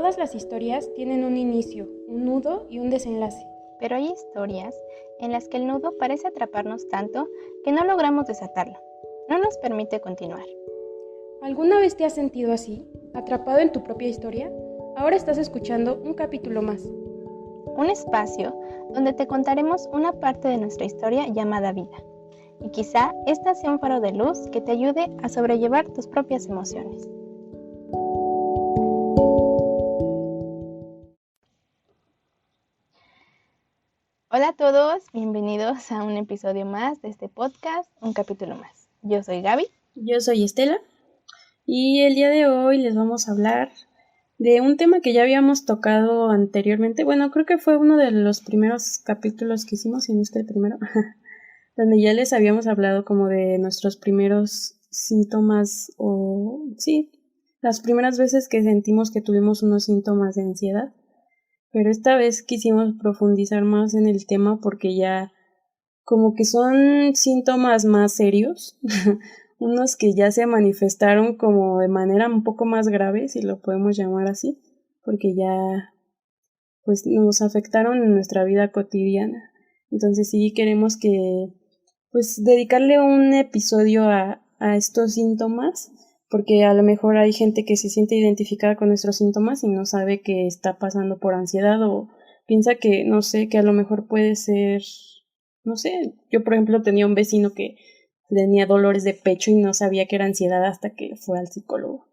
Todas las historias tienen un inicio, un nudo y un desenlace. Pero hay historias en las que el nudo parece atraparnos tanto que no logramos desatarlo. No nos permite continuar. ¿Alguna vez te has sentido así, atrapado en tu propia historia? Ahora estás escuchando un capítulo más. Un espacio donde te contaremos una parte de nuestra historia llamada vida. Y quizá esta sea un faro de luz que te ayude a sobrellevar tus propias emociones. Hola a todos, bienvenidos a un episodio más de este podcast, un capítulo más. Yo soy Gaby. Yo soy Estela y el día de hoy les vamos a hablar de un tema que ya habíamos tocado anteriormente. Bueno, creo que fue uno de los primeros capítulos que hicimos, si no es que el primero, donde ya les habíamos hablado como de nuestros primeros síntomas o sí, las primeras veces que sentimos que tuvimos unos síntomas de ansiedad. Pero esta vez quisimos profundizar más en el tema porque ya como que son síntomas más serios, unos que ya se manifestaron como de manera un poco más grave, si lo podemos llamar así, porque ya pues nos afectaron en nuestra vida cotidiana. Entonces sí queremos que pues dedicarle un episodio a estos síntomas, porque a lo mejor hay gente que se siente identificada con nuestros síntomas y no sabe que está pasando por ansiedad o piensa que, no sé, que a lo mejor puede ser, no sé, yo por ejemplo tenía un vecino que tenía dolores de pecho y no sabía que era ansiedad hasta que fue al psicólogo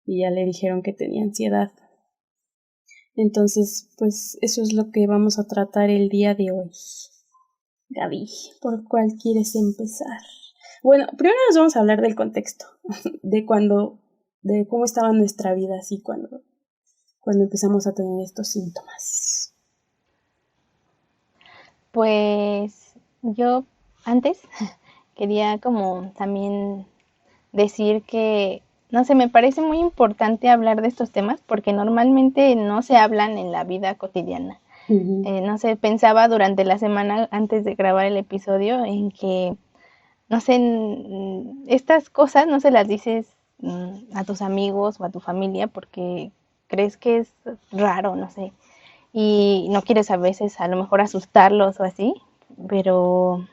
y ya le dijeron que tenía ansiedad. Entonces, pues eso es lo que vamos a tratar el día de hoy. Gaby, ¿por cuál quieres empezar? Bueno, primero nos vamos a hablar del contexto, de cómo estaba nuestra vida así cuando empezamos a tener estos síntomas. Pues yo antes quería como también decir que, no sé, me parece muy importante hablar de estos temas porque normalmente no se hablan en la vida cotidiana. No sé, pensaba durante la semana antes de grabar el episodio en que, no sé, estas cosas no se las dices a tus amigos o a tu familia porque crees que es raro, no sé, y no quieres a veces a lo mejor asustarlos o así, pero...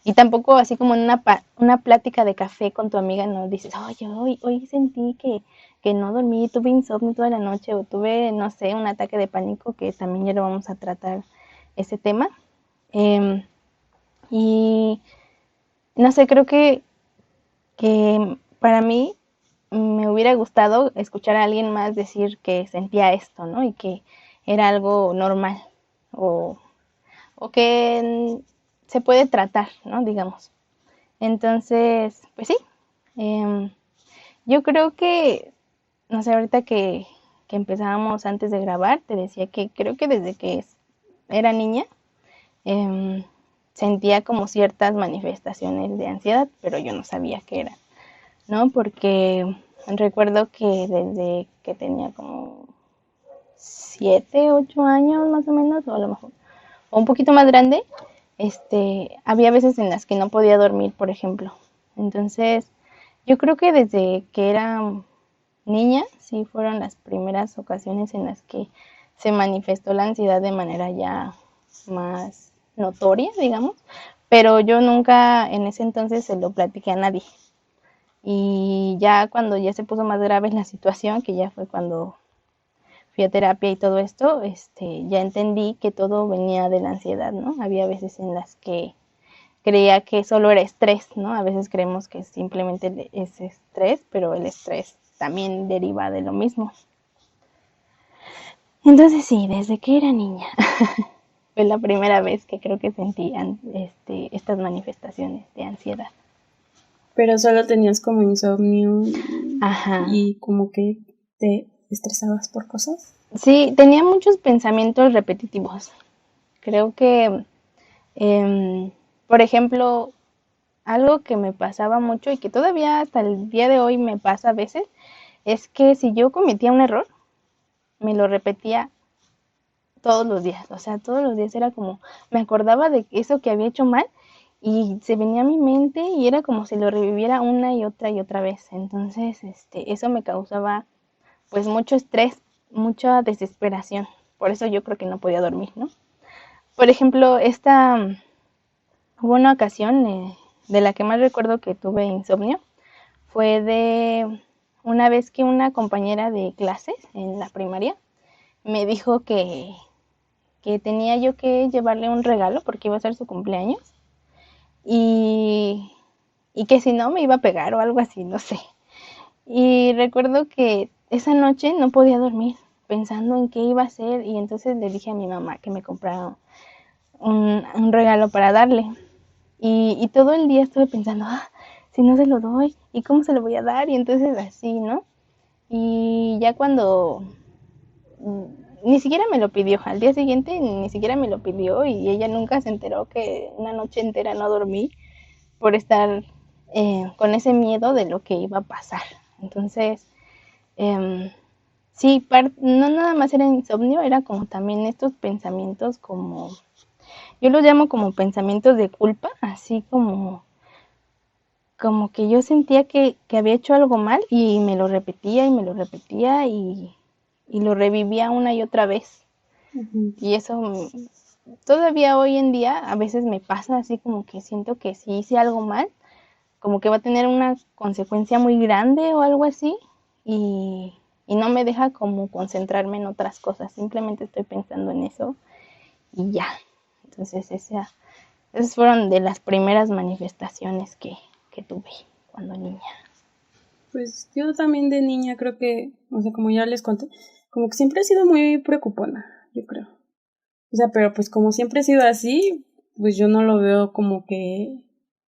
Y tampoco así como en una plática de café con tu amiga no dices, oye, hoy sentí que no dormí, tuve insomnio toda la noche o tuve, no sé, un ataque de pánico, que también ya lo vamos a tratar ese tema. Y no sé, creo que para mí me hubiera gustado escuchar a alguien más decir que sentía esto, ¿no? Y que era algo normal o que se puede tratar, ¿no? Digamos. Entonces, pues sí, yo creo que, no sé, ahorita que empezábamos antes de grabar, te decía que creo que desde que era niña sentía como ciertas manifestaciones de ansiedad, pero yo no sabía qué era, ¿no? Porque recuerdo que desde que tenía como 7, 8 años más o menos, o a lo mejor, o un poquito más grande, había veces en las que no podía dormir, por ejemplo. Entonces, yo creo que desde que era niña, sí fueron las primeras ocasiones en las que se manifestó la ansiedad de manera ya más notoria, digamos, pero yo nunca en ese entonces se lo platiqué a nadie. Y ya cuando ya se puso más grave la situación, que ya fue cuando fui a terapia y todo esto, ya entendí que todo venía de la ansiedad, ¿no? Había veces en las que creía que solo era estrés, ¿no? A veces creemos que simplemente es estrés, pero el estrés también deriva de lo mismo. Entonces sí, desde que era niña fue la primera vez que creo que sentí estas manifestaciones de ansiedad. Pero solo tenías como insomnio. Ajá. Y como que te estresabas por cosas. Sí, tenía muchos pensamientos repetitivos. Creo que, por ejemplo, algo que me pasaba mucho y que todavía hasta el día de hoy me pasa a veces, es que si yo cometía un error, me lo repetía todos los días. O sea, todos los días era como, me acordaba de eso que había hecho mal y se venía a mi mente y era como si lo reviviera una y otra vez. Entonces, eso me causaba pues mucho estrés mucha desesperación. Por eso yo creo que no podía dormir, ¿no? Por ejemplo, hubo una ocasión de la que más recuerdo que tuve insomnio, fue de una vez que una compañera de clases en la primaria me dijo que tenía yo que llevarle un regalo porque iba a ser su cumpleaños y que si no me iba a pegar o algo así, no sé. Y recuerdo que esa noche no podía dormir pensando en qué iba a hacer y entonces le dije a mi mamá que me comprara un regalo para darle. Y todo el día estuve pensando, si no se lo doy, ¿y cómo se lo voy a dar? Y entonces así, ¿no? Y ya cuando ni siquiera me lo pidió, al día siguiente ni siquiera me lo pidió y ella nunca se enteró que una noche entera no dormí por estar con ese miedo de lo que iba a pasar. Entonces, sí, no nada más era insomnio, era como también estos pensamientos como, yo los llamo como pensamientos de culpa, así como que yo sentía que había hecho algo mal y me lo repetía y me lo repetía y lo revivía una y otra vez. Ujú. Y eso todavía hoy en día a veces me pasa así como que siento que si hice algo mal, como que va a tener una consecuencia muy grande o algo así y no me deja como concentrarme en otras cosas, simplemente estoy pensando en eso y ya. Entonces esas fueron de las primeras manifestaciones que tuve cuando niña. Pues yo también de niña creo que, o sea, como ya les conté, como que siempre he sido muy preocupona, yo creo. O sea, pero pues como siempre he sido así, pues yo no lo veo como que,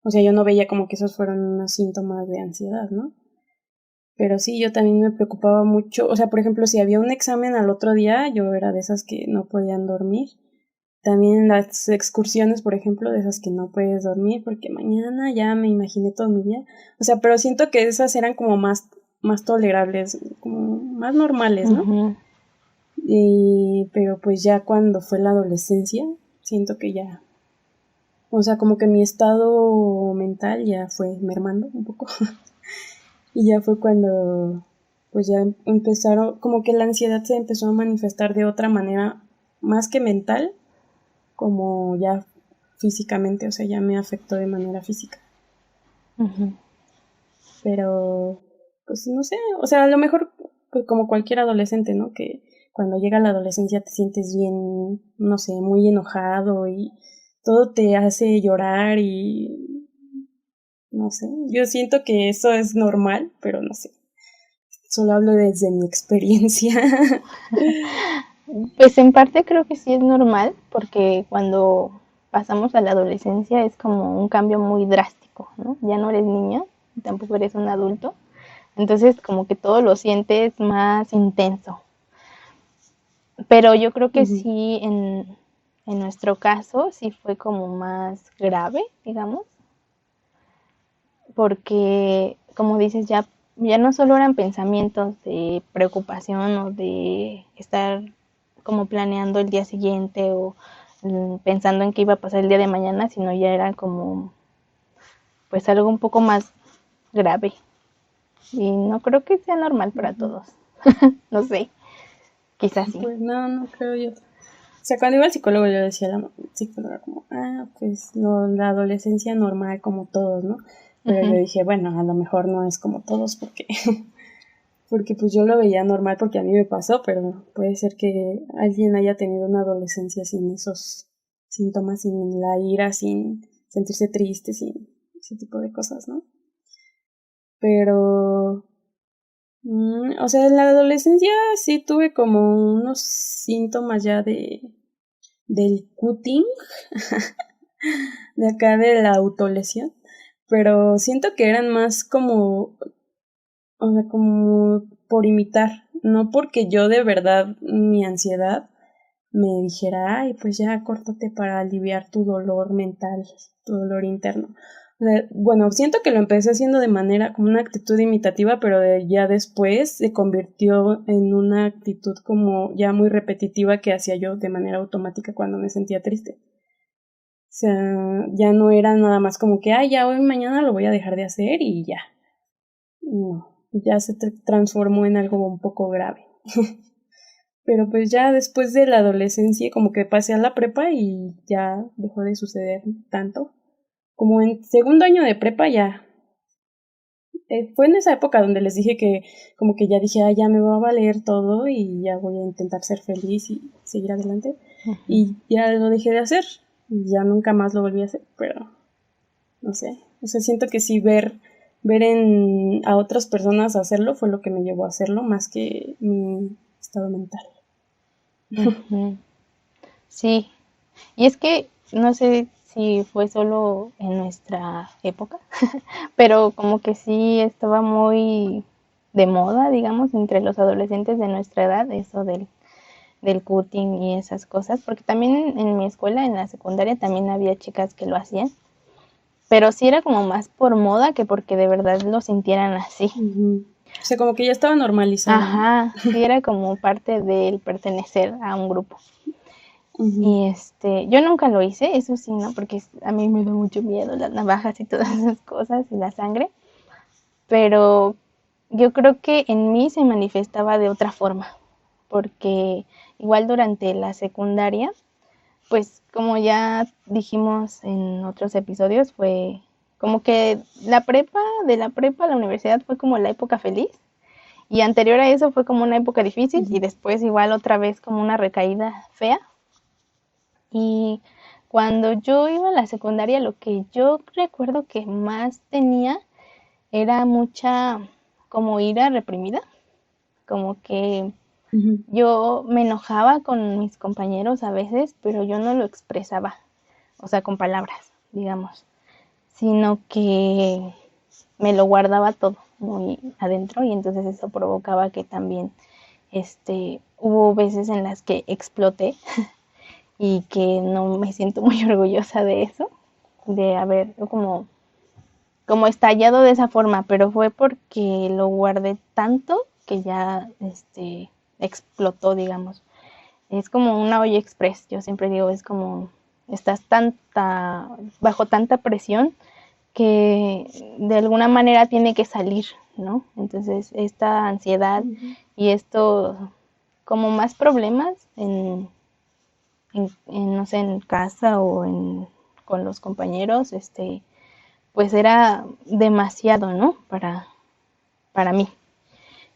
o sea, yo no veía como que esos fueron unos síntomas de ansiedad, ¿no? Pero sí, yo también me preocupaba mucho, o sea, por ejemplo, si había un examen al otro día, yo era de esas que no podían dormir. También las excursiones, por ejemplo, de esas que no puedes dormir porque mañana ya me imaginé todo mi día. O sea, pero siento que esas eran como más tolerables, como más normales, ¿no? Uh-huh. Pero pues ya cuando fue la adolescencia, siento que ya, o sea, como que mi estado mental ya fue mermando un poco. Y ya fue cuando, pues ya empezaron, como que la ansiedad se empezó a manifestar de otra manera, más que mental, como ya físicamente, o sea, ya me afectó de manera física. Uh-huh. Pero, pues no sé, o sea, a lo mejor pues, como cualquier adolescente, ¿no? Que cuando llega la adolescencia te sientes bien, no sé, muy enojado y todo te hace llorar y no sé, yo siento que eso es normal, pero no sé, solo hablo desde mi experiencia. Pues en parte creo que sí es normal, porque cuando pasamos a la adolescencia es como un cambio muy drástico, ¿no? Ya no eres niña, tampoco eres un adulto, entonces como que todo lo sientes más intenso. Pero yo creo que Uh-huh. sí, en nuestro caso, sí fue como más grave, digamos, porque como dices, ya no solo eran pensamientos de preocupación o de estar como planeando el día siguiente o pensando en qué iba a pasar el día de mañana, sino ya era como pues algo un poco más grave. Y no creo que sea normal para Uh-huh. todos. No sé, quizás sí. Pues no, no creo yo. O sea, cuando iba al psicólogo yo decía a la psicóloga como, pues no, la adolescencia normal como todos, ¿no? Pero yo Uh-huh. dije, bueno, a lo mejor no es como todos porque, porque pues yo lo veía normal porque a mí me pasó, pero puede ser que alguien haya tenido una adolescencia sin esos síntomas, sin la ira, sin sentirse triste, sin ese tipo de cosas, ¿no? Pero, o sea, en la adolescencia sí tuve como unos síntomas ya del cutting, de acá de la autolesión, pero siento que eran más como, o sea, como por imitar, no porque yo de verdad mi ansiedad me dijera, ay, pues ya córtate para aliviar tu dolor mental, tu dolor interno. O sea, bueno, siento que lo empecé haciendo de manera como una actitud imitativa, pero ya después se convirtió en una actitud como ya muy repetitiva que hacía yo de manera automática cuando me sentía triste. O sea, ya no era nada más como que, ya hoy mañana lo voy a dejar de hacer y ya. No, ya se transformó en algo un poco grave. pero pues ya después de la adolescencia como que pasé a la prepa y ya dejó de suceder tanto. Como en segundo año de prepa ya. Fue en esa época donde les dije que como que ya dije, ya me va a valer todo y ya voy a intentar ser feliz y seguir adelante. Y ya lo dejé de hacer y ya nunca más lo volví a hacer, pero no sé. O sea, siento que sí ver a otras personas hacerlo fue lo que me llevó a hacerlo más que mi estado mental. Sí, y es que no sé si fue solo en nuestra época, pero como que sí estaba muy de moda, digamos, entre los adolescentes de nuestra edad, eso del cutting y esas cosas, porque también en mi escuela, en la secundaria, también había chicas que lo hacían, pero sí era como más por moda que porque de verdad lo sintieran así. O sea, como que ya estaba normalizado. Ajá, sí era como parte del pertenecer a un grupo. Y yo nunca lo hice, eso sí, ¿no? Porque a mí me da mucho miedo las navajas y todas esas cosas y la sangre. Pero yo creo que en mí se manifestaba de otra forma. Porque igual durante la secundaria, pues como ya dijimos en otros episodios, fue como que de la prepa a la universidad fue como la época feliz. Y anterior a eso fue como una época difícil y después igual otra vez como una recaída fea. Y cuando yo iba a la secundaria, lo que yo recuerdo que más tenía era mucha como ira reprimida, como que yo me enojaba con mis compañeros a veces, pero yo no lo expresaba, o sea, con palabras, digamos, sino que me lo guardaba todo muy adentro y entonces eso provocaba que también hubo veces en las que exploté y que no me siento muy orgullosa de eso, de haber como estallado de esa forma, pero fue porque lo guardé tanto que ya explotó, digamos. Es como una olla express, yo siempre digo, es como estás bajo tanta presión que de alguna manera tiene que salir, ¿no? Entonces esta ansiedad y esto como más problemas no sé, en casa o con los compañeros, pues era demasiado, ¿no? Para mí.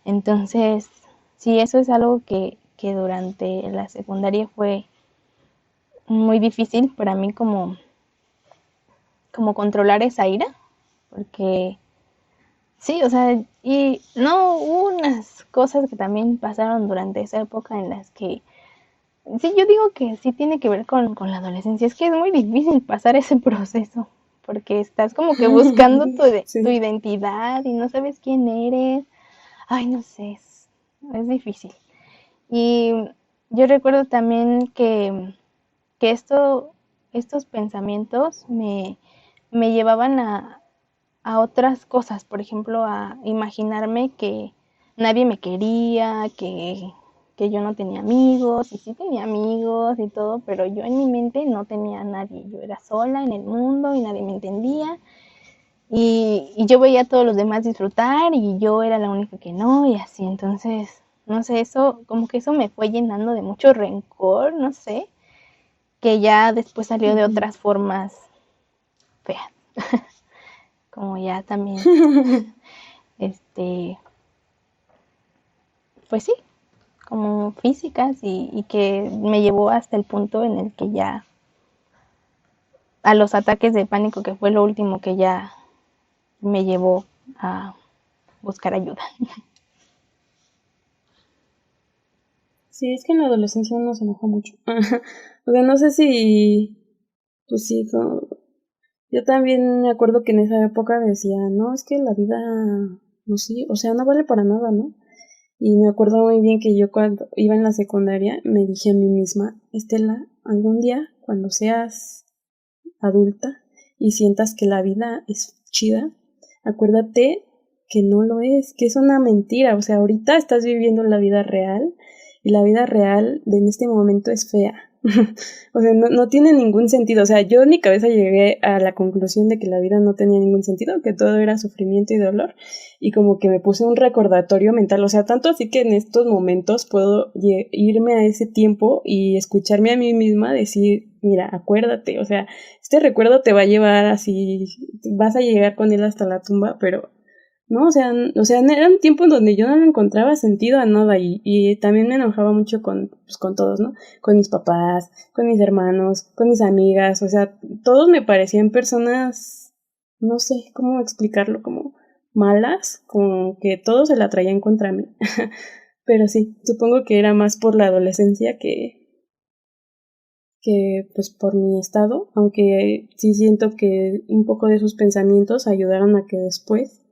Entonces, sí, eso es algo que durante la secundaria fue muy difícil para mí como controlar esa ira, porque sí, o sea, y no, hubo unas cosas que también pasaron durante esa época en las que sí, yo digo que sí tiene que ver con la adolescencia. Es que es muy difícil pasar ese proceso, porque estás como que buscando tu identidad y no sabes quién eres. Ay, no sé, es difícil. Y yo recuerdo también que estos pensamientos me llevaban a otras cosas, por ejemplo, a imaginarme que nadie me quería, que yo no tenía amigos, y sí tenía amigos y todo, pero yo en mi mente no tenía a nadie, yo era sola en el mundo y nadie me entendía, y yo veía a todos los demás disfrutar y yo era la única que no, y así, entonces, no sé, eso, como que eso me fue llenando de mucho rencor, no sé, que ya después salió de otras formas feas. Como ya también, pues sí, como físicas y que me llevó hasta el punto en el que ya a los ataques de pánico, que fue lo último que ya me llevó a buscar ayuda. Sí, es que en la adolescencia uno se enoja mucho. O sea, no sé si, pues sí, yo también me acuerdo que en esa época decía, no, es que la vida, no sé, o sea, no vale para nada, ¿no? Y me acuerdo muy bien que yo cuando iba en la secundaria me dije a mí misma, Estela, algún día cuando seas adulta y sientas que la vida es chida, acuérdate que no lo es, que es una mentira. O sea, ahorita estás viviendo la vida real y la vida real de en este momento es fea. O sea, no tiene ningún sentido. O sea, yo en mi cabeza llegué a la conclusión de que la vida no tenía ningún sentido, que todo era sufrimiento y dolor, y como que me puse un recordatorio mental. O sea, tanto así que en estos momentos puedo irme a ese tiempo y escucharme a mí misma decir, mira, acuérdate, o sea, este recuerdo te va a llevar así, vas a llegar con él hasta la tumba, pero no, o sea, era un tiempo en donde yo no le encontraba sentido a nada y también me enojaba mucho pues, con todos, ¿no? Con mis papás, con mis hermanos, con mis amigas, o sea, todos me parecían personas, no sé cómo explicarlo, como malas, como que todos se la traían contra mí. Pero sí, supongo que era más por la adolescencia que pues por mi estado, aunque sí siento que un poco de sus pensamientos ayudaron a que después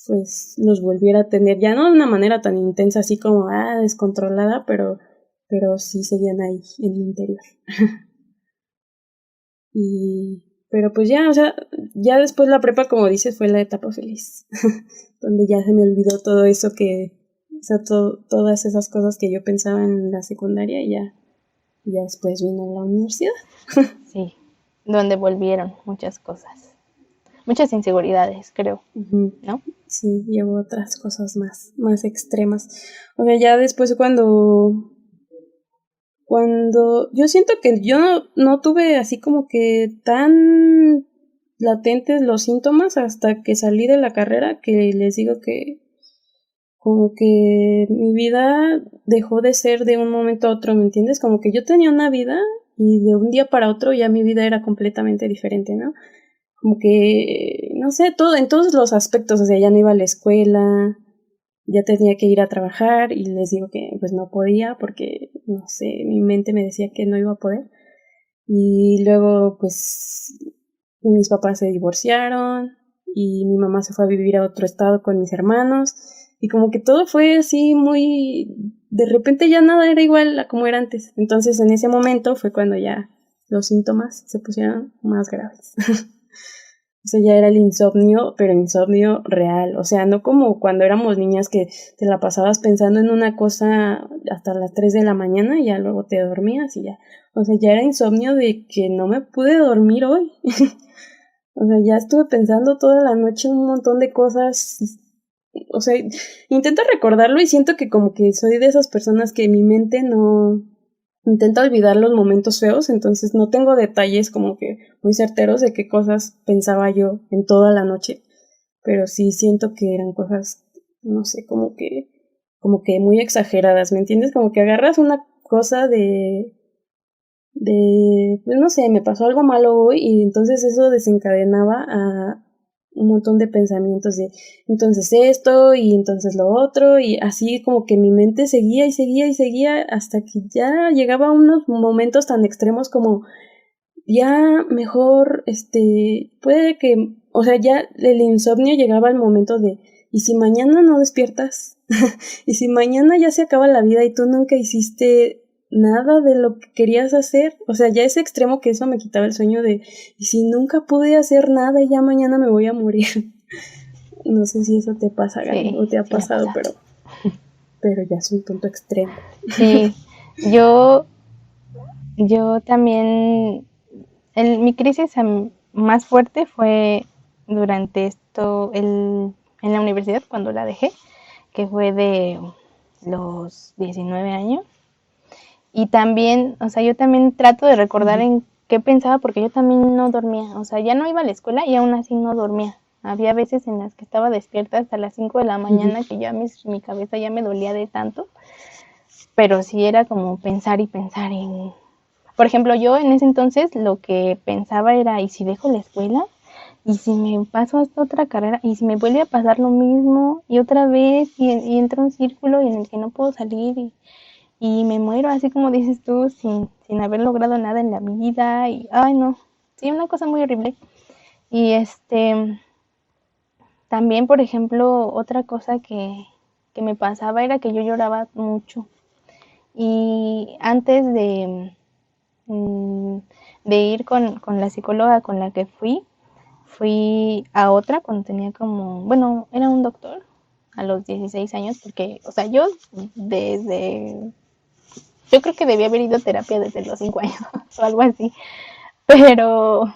pues los volviera a tener, ya no de una manera tan intensa así como descontrolada, pero sí seguían ahí en mi interior. Pero pues ya, o sea, ya después la prepa, como dices, fue la etapa feliz, donde ya se me olvidó todo eso o sea, todas esas cosas que yo pensaba en la secundaria y ya después vino la universidad. Sí, donde volvieron muchas cosas, muchas inseguridades, creo, ¿no? Sí, llevo otras cosas más extremas. O sea, ya después cuando yo siento que yo no tuve así como que tan latentes los síntomas hasta que salí de la carrera, que les digo que como que mi vida dejó de ser de un momento a otro, ¿me entiendes? Como que yo tenía una vida y de un día para otro ya mi vida era completamente diferente, ¿no? Como que, no sé, todo, en todos los aspectos, o sea, ya no iba a la escuela, ya tenía que ir a trabajar y les digo que pues no podía porque, no sé, mi mente me decía que no iba a poder. Y luego pues mis papás se divorciaron y mi mamá se fue a vivir a otro estado con mis hermanos y como que todo fue así muy, de repente ya nada era igual a como era antes. Entonces en ese momento fue cuando ya los síntomas se pusieron más graves. Eso ya era el insomnio, pero insomnio real. O sea, no como cuando éramos niñas que te la pasabas pensando en una cosa hasta las 3 de la mañana y ya luego te dormías y ya. O sea, ya era insomnio de que no me pude dormir hoy. O sea, ya estuve pensando toda la noche un montón de cosas. O sea, intento recordarlo y siento que como que soy de esas personas que mi mente no intenta olvidar los momentos feos, entonces no tengo detalles como que muy certeros de qué cosas pensaba yo en toda la noche, pero sí siento que eran cosas, no sé, como que muy exageradas, ¿me entiendes? Como que agarras una cosa pues no sé, me pasó algo malo hoy y entonces eso desencadenaba a un montón de pensamientos de entonces esto y entonces lo otro y así como que mi mente seguía y seguía y seguía hasta que ya llegaba a unos momentos tan extremos como ya mejor puede que, o sea, ya el insomnio llegaba al momento de ¿y si mañana no despiertas? ¿Y si mañana ya se acaba la vida y tú nunca hiciste nada de lo que querías hacer? O sea, ya ese extremo que eso me quitaba el sueño de ¿y si nunca pude hacer nada y ya mañana me voy a morir? No sé si eso te pasa, Gaby, o te ha Sí, me pasado, pasa. pero ya es un punto extremo. Sí, yo también, mi crisis más fuerte fue durante en la universidad cuando la dejé, que fue de los 19 años. Y también, o sea, yo también trato de recordar en qué pensaba porque yo también no dormía, o sea, ya no iba a la escuela y aún así no dormía. Había veces en las que estaba despierta hasta las 5 de la mañana que ya mi cabeza ya me dolía de tanto, pero sí era como pensar y pensar en... Por ejemplo, yo en ese entonces lo que pensaba era, ¿y si dejo la escuela? ¿Y si me paso a esta otra carrera? ¿Y si me vuelve a pasar lo mismo? Y otra vez, y entro en un círculo en el que no puedo salir y me muero, así como dices tú, sin haber logrado nada en la vida. Y, ay, no, sí, una cosa muy horrible. Y también, por ejemplo, otra cosa que me pasaba era que yo lloraba mucho. Y antes de ir con la psicóloga con la que fui a otra cuando tenía como, bueno, era un doctor a los 16 años, porque, o sea, yo desde yo creo que debía haber ido a terapia desde los 5 años o algo así, pero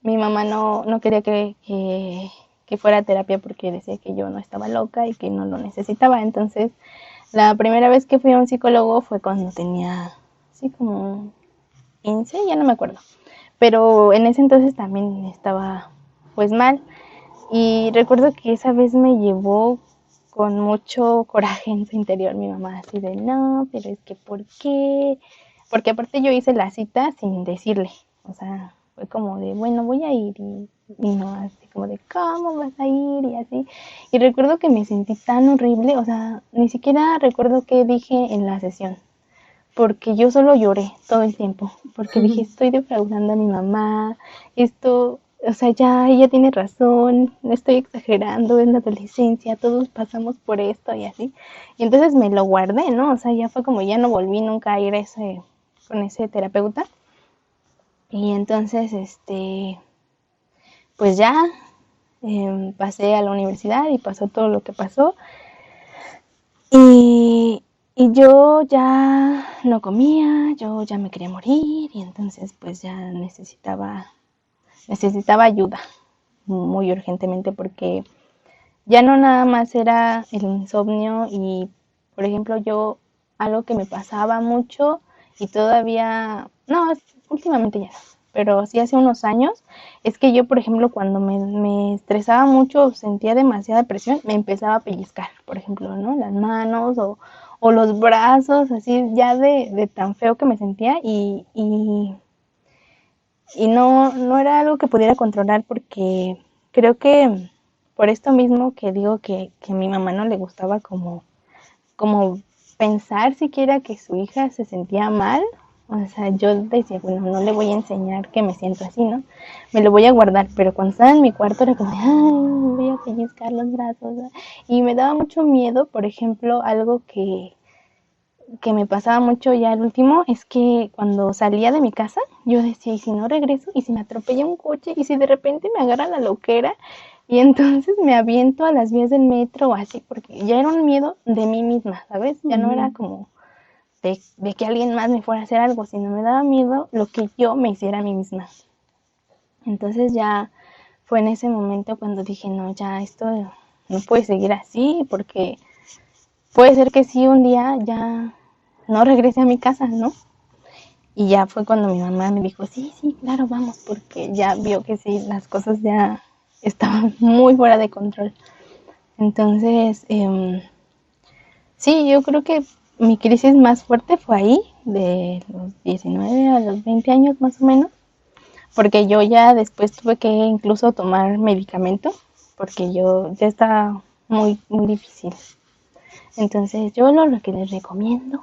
mi mamá no quería que fuera a terapia porque decía que yo no estaba loca y que no lo necesitaba. Entonces, la primera vez que fui a un psicólogo fue cuando tenía, sí, como 15, ya no me acuerdo. Pero en ese entonces también estaba pues mal. Y recuerdo que esa vez me llevó con mucho coraje en su interior mi mamá, así de, no, pero es que ¿por qué? Porque aparte yo hice la cita sin decirle, o sea, fue como de, bueno, voy a ir y no, así como de, ¿cómo vas a ir? Y así. Y recuerdo que me sentí tan horrible, o sea, ni siquiera recuerdo qué dije en la sesión, porque yo solo lloré todo el tiempo, porque dije, estoy defraudando a mi mamá, esto, o sea, ya ella tiene razón, no estoy exagerando, en la adolescencia todos pasamos por esto y así. Y entonces me lo guardé, ¿no? O sea, ya fue como ya no volví nunca a ir con ese terapeuta. Y entonces, pues ya pasé a la universidad y pasó todo lo que pasó. Y yo ya no comía, yo ya me quería morir y entonces pues ya necesitaba ayuda muy urgentemente porque ya no nada más era el insomnio y, por ejemplo, yo algo que me pasaba mucho y todavía, no, últimamente ya, pero sí hace unos años, es que yo, por ejemplo, cuando me estresaba mucho o sentía demasiada presión, me empezaba a pellizcar, por ejemplo, ¿no? Las manos o los brazos, así ya de tan feo que me sentía y no era algo que pudiera controlar porque creo que por esto mismo que digo que a mi mamá no le gustaba como pensar siquiera que su hija se sentía mal, o sea, yo decía, bueno, no le voy a enseñar que me siento así, ¿no? Me lo voy a guardar, pero cuando estaba en mi cuarto era como, ay, me voy a pellizcar los brazos, ¿no? Y me daba mucho miedo, por ejemplo, algo que me pasaba mucho ya al último es que cuando salía de mi casa yo decía, ¿y si no regreso? ¿Y si me atropella un coche? ¿Y si de repente me agarra la loquera? Y entonces me aviento a las vías del metro o así, porque ya era un miedo de mí misma, ¿sabes? Ya no era como de que alguien más me fuera a hacer algo, sino me daba miedo lo que yo me hiciera a mí misma. Entonces ya fue en ese momento cuando dije, no, ya esto no puede seguir así, porque puede ser que sí un día ya no regrese a mi casa, ¿no? Y ya fue cuando mi mamá me dijo, sí, sí, claro, vamos, porque ya vio que sí, las cosas ya estaban muy fuera de control. Entonces, sí, yo creo que mi crisis más fuerte fue ahí, de los 19 a los 20 años más o menos, porque yo ya después tuve que incluso tomar medicamento, porque yo ya estaba muy, muy difícil. Entonces yo lo que les recomiendo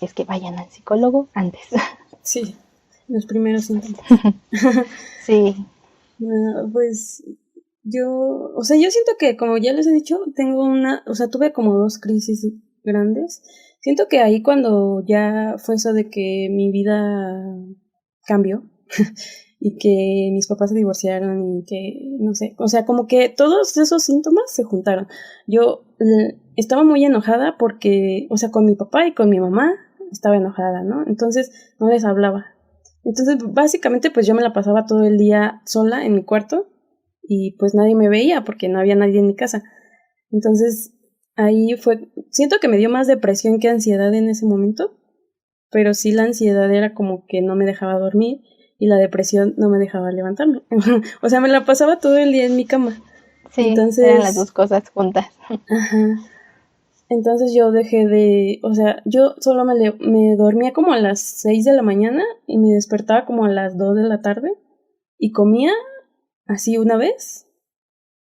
es que vayan al psicólogo antes. Sí, los primeros síntomas. Sí. Pues o sea, yo siento que, como ya les he dicho, tuve como 2 crisis grandes. Siento que ahí cuando ya fue eso de que mi vida cambió y que mis papás se divorciaron y que, no sé, o sea, como que todos esos síntomas se juntaron. Yo estaba muy enojada porque, o sea, con mi papá y con mi mamá estaba enojada, ¿no? Entonces no les hablaba. Entonces, básicamente, pues yo me la pasaba todo el día sola en mi cuarto y pues nadie me veía porque no había nadie en mi casa. Entonces, ahí siento que me dio más depresión que ansiedad en ese momento, pero sí la ansiedad era como que no me dejaba dormir y la depresión no me dejaba levantarme. O sea, me la pasaba todo el día en mi cama. Sí, entonces, eran las dos cosas juntas. Ajá. Entonces yo o sea, yo solo me dormía como a las 6 de la mañana y me despertaba como a las 2 de la tarde y comía así una vez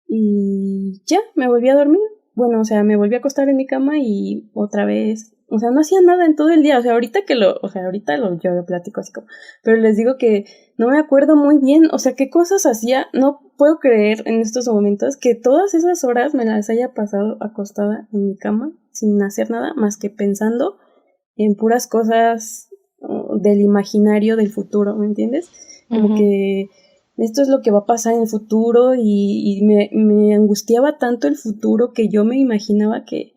y ya, me volví a dormir. Bueno, o sea, me volví a acostar en mi cama y otra vez, o sea, no hacía nada en todo el día. O sea, yo lo platico así como, pero les digo que no me acuerdo muy bien, o sea, qué cosas hacía. No puedo creer en estos momentos que todas esas horas me las haya pasado acostada en mi cama sin hacer nada más que pensando en puras cosas del imaginario del futuro, ¿me entiendes? Como que esto es lo que va a pasar en el futuro y me angustiaba tanto el futuro que yo me imaginaba que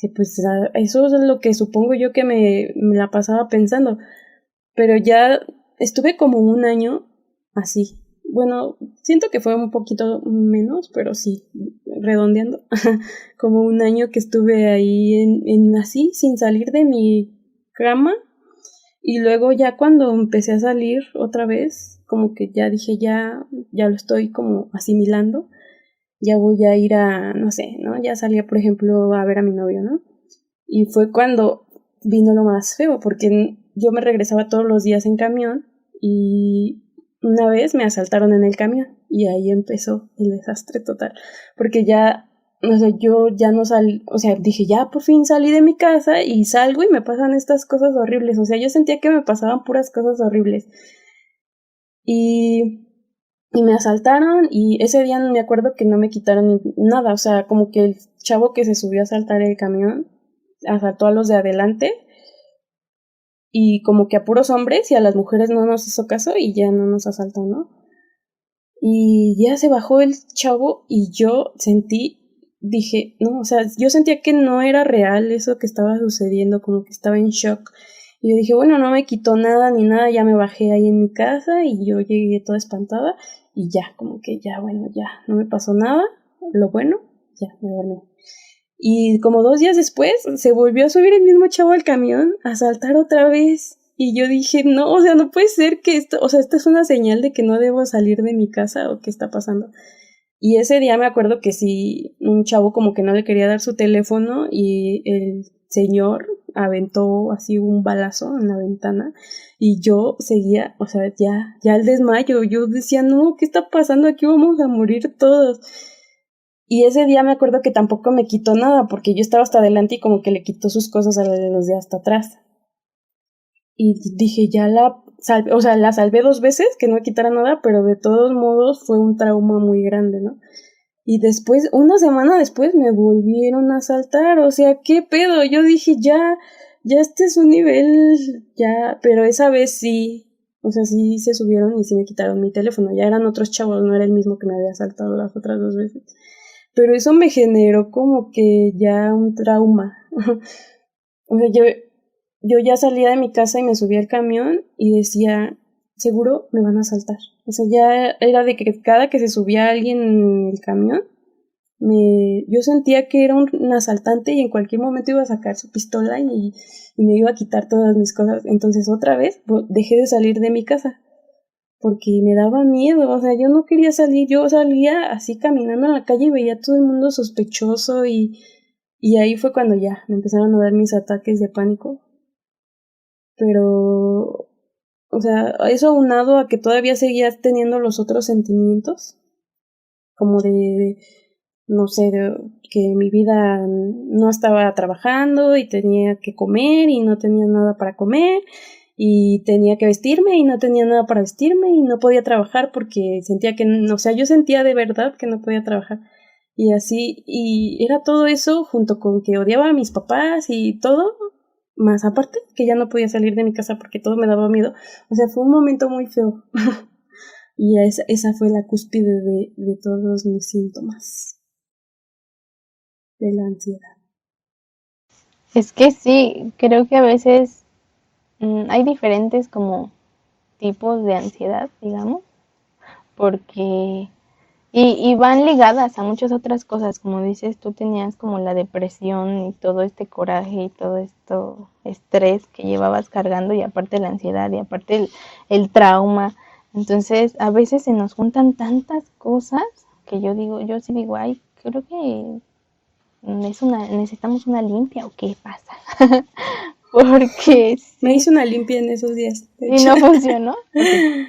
que pues eso es lo que supongo yo que me la pasaba pensando. Pero ya estuve como un año así. Bueno, siento que fue un poquito menos, pero sí, redondeando, como un año que estuve ahí en así, sin salir de mi cama. Y luego ya cuando empecé a salir otra vez, como que ya dije, ya lo estoy como asimilando, ya voy a ir a, no sé, ¿no? Ya salía, por ejemplo, a ver a mi novio, ¿no? Y fue cuando vino lo más feo, porque yo me regresaba todos los días en camión y una vez me asaltaron en el camión y ahí empezó el desastre total, porque ya, no sé, yo ya no salí, o sea, dije, ya por fin salí de mi casa y salgo y me pasan estas cosas horribles, o sea, yo sentía que me pasaban puras cosas horribles y, y me asaltaron y ese día me acuerdo que no me quitaron nada, o sea, como que el chavo que se subió a asaltar el camión asaltó a los de adelante y como que a puros hombres y a las mujeres no nos hizo caso y ya no nos asaltó, ¿no? Y ya se bajó el chavo y yo dije, no, o sea, yo sentía que no era real eso que estaba sucediendo, como que estaba en shock. Y yo dije, bueno, no me quitó nada ni nada, ya me bajé ahí en mi casa y yo llegué toda espantada y ya, como que ya, bueno, ya, no me pasó nada, lo bueno, ya, me dormí. Y como 2 días después se volvió a subir el mismo chavo al camión a saltar otra vez. Y yo dije, no, o sea, no puede ser que esto, o sea, esto es una señal de que no debo salir de mi casa o qué está pasando. Y ese día me acuerdo que sí, un chavo como que no le quería dar su teléfono y el señor aventó así un balazo en la ventana y yo seguía, o sea, ya el desmayo, yo decía, no, ¿qué está pasando? Aquí vamos a morir todos. Y ese día me acuerdo que tampoco me quitó nada, porque yo estaba hasta adelante y como que le quitó sus cosas a los de hasta atrás. Y dije, ya la salvé, o sea, la salvé 2 veces, que no me quitara nada, pero de todos modos fue un trauma muy grande, ¿no? Y después, una semana después, me volvieron a asaltar, o sea, ¿qué pedo? Yo dije, ya este es un nivel, ya, pero esa vez sí, o sea, sí se subieron y sí me quitaron mi teléfono, ya eran otros chavos, no era el mismo que me había asaltado las otras 2 veces. Pero eso me generó como que ya un trauma. O sea, yo ya salía de mi casa y me subía al camión y decía, seguro me van a asaltar. O sea, ya era de que cada que se subía alguien en el camión, yo sentía que era un asaltante y en cualquier momento iba a sacar su pistola y me iba a quitar todas mis cosas. Entonces otra vez dejé de salir de mi casa porque me daba miedo, o sea, yo no quería salir, yo salía así caminando en la calle y veía a todo el mundo sospechoso y ahí fue cuando ya me empezaron a dar mis ataques de pánico. Pero, o sea, eso aunado a que todavía seguía teniendo los otros sentimientos, como de no sé, de que mi vida no estaba trabajando y tenía que comer y no tenía nada para comer y tenía que vestirme y no tenía nada para vestirme y no podía trabajar porque sentía que, o sea, yo sentía de verdad que no podía trabajar y así, y era todo eso junto con que odiaba a mis papás y todo, más aparte que ya no podía salir de mi casa porque todo me daba miedo, o sea, fue un momento muy feo y esa fue la cúspide de todos mis síntomas de la ansiedad. Es que sí, creo que a veces hay diferentes como tipos de ansiedad, digamos, porque y van ligadas a muchas otras cosas, como dices, tú tenías como la depresión y todo este coraje y todo esto estrés que llevabas cargando y aparte la ansiedad y aparte el trauma. Entonces, a veces se nos juntan tantas cosas que yo sí digo, ay, creo que necesitamos una limpia o qué pasa. Porque Me sí, hice una limpia en esos días, de y hecho. no funcionó. Okay.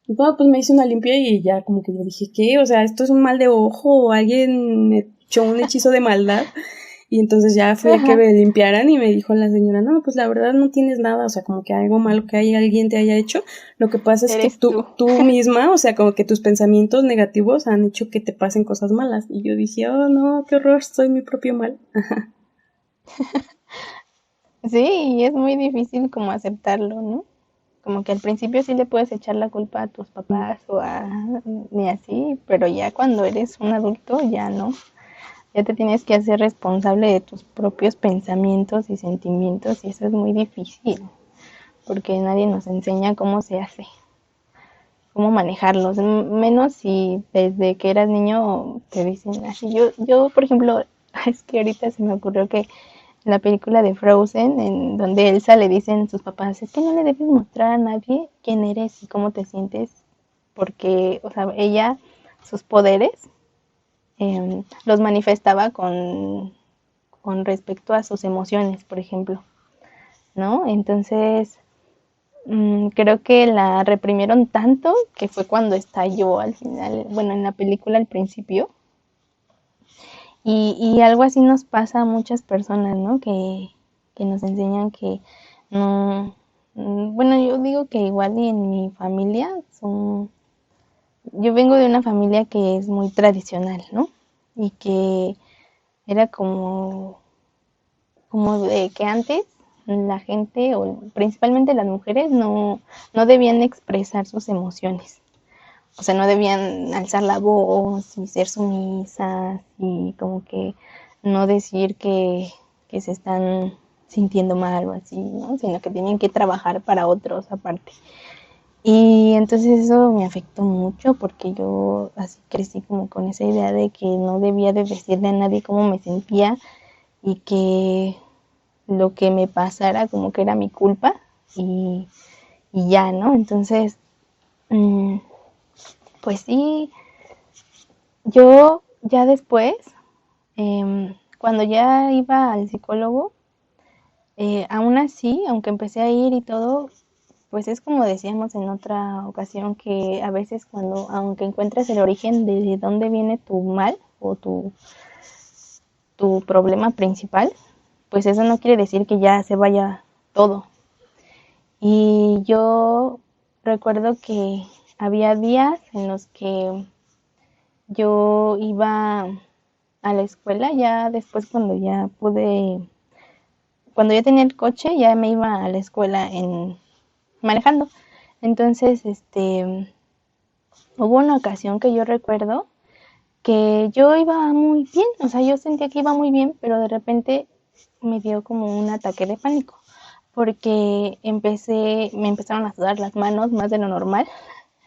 No, pues me hice una limpia y ya como que yo dije, ¿qué? O sea, esto es un mal de ojo o alguien me echó un hechizo de maldad. Y entonces ya fui a que Ajá. me limpiaran y me dijo la señora, no, pues la verdad no tienes nada, o sea, como que algo malo que alguien te haya hecho. Lo que pasa es que Eres tú. tú misma, o sea, como que tus pensamientos negativos han hecho que te pasen cosas malas. Y yo dije, oh no, qué horror, soy mi propio mal. Ajá. Sí, y es muy difícil como aceptarlo, ¿no? Como que al principio sí le puedes echar la culpa a tus papás o a ni así, pero ya cuando eres un adulto ya no. Ya te tienes que hacer responsable de tus propios pensamientos y sentimientos y eso es muy difícil porque nadie nos enseña cómo se hace, cómo manejarlos, menos si desde que eras niño te dicen así. Yo por ejemplo, es que ahorita se me ocurrió que en la película de Frozen, en donde Elsa le dicen sus papás, es que no le debes mostrar a nadie quién eres y cómo te sientes, porque, o sea, ella, sus poderes, los manifestaba con respecto a sus emociones, por ejemplo, ¿no? Entonces, creo que la reprimieron tanto que fue cuando estalló al final, bueno, en la película al principio. Y algo así nos pasa a muchas personas, ¿no? Que nos enseñan que no, bueno, yo digo que igual y en mi familia yo vengo de una familia que es muy tradicional, ¿no? Y que era como de que antes la gente, o principalmente las mujeres, no debían expresar sus emociones. O sea, no debían alzar la voz y ser sumisas y como que no decir que se están sintiendo mal o así, ¿no? Sino que tienen que trabajar para otros aparte. Y entonces eso me afectó mucho porque yo así crecí como con esa idea de que no debía de decirle a nadie cómo me sentía y que lo que me pasara como que era mi culpa y, y ya, ¿no? Entonces, pues sí, yo ya después, cuando ya iba al psicólogo, aún así, aunque empecé a ir y todo, pues es como decíamos en otra ocasión que a veces cuando, aunque encuentres el origen de dónde viene tu mal o tu problema principal, pues eso no quiere decir que ya se vaya todo. Y yo recuerdo que había días en los que yo iba a la escuela, ya después cuando ya tenía el coche, ya me iba a la escuela manejando. Entonces, hubo una ocasión que yo recuerdo que yo iba muy bien, o sea, yo sentía que iba muy bien, pero de repente me dio como un ataque de pánico, porque me empezaron a sudar las manos más de lo normal,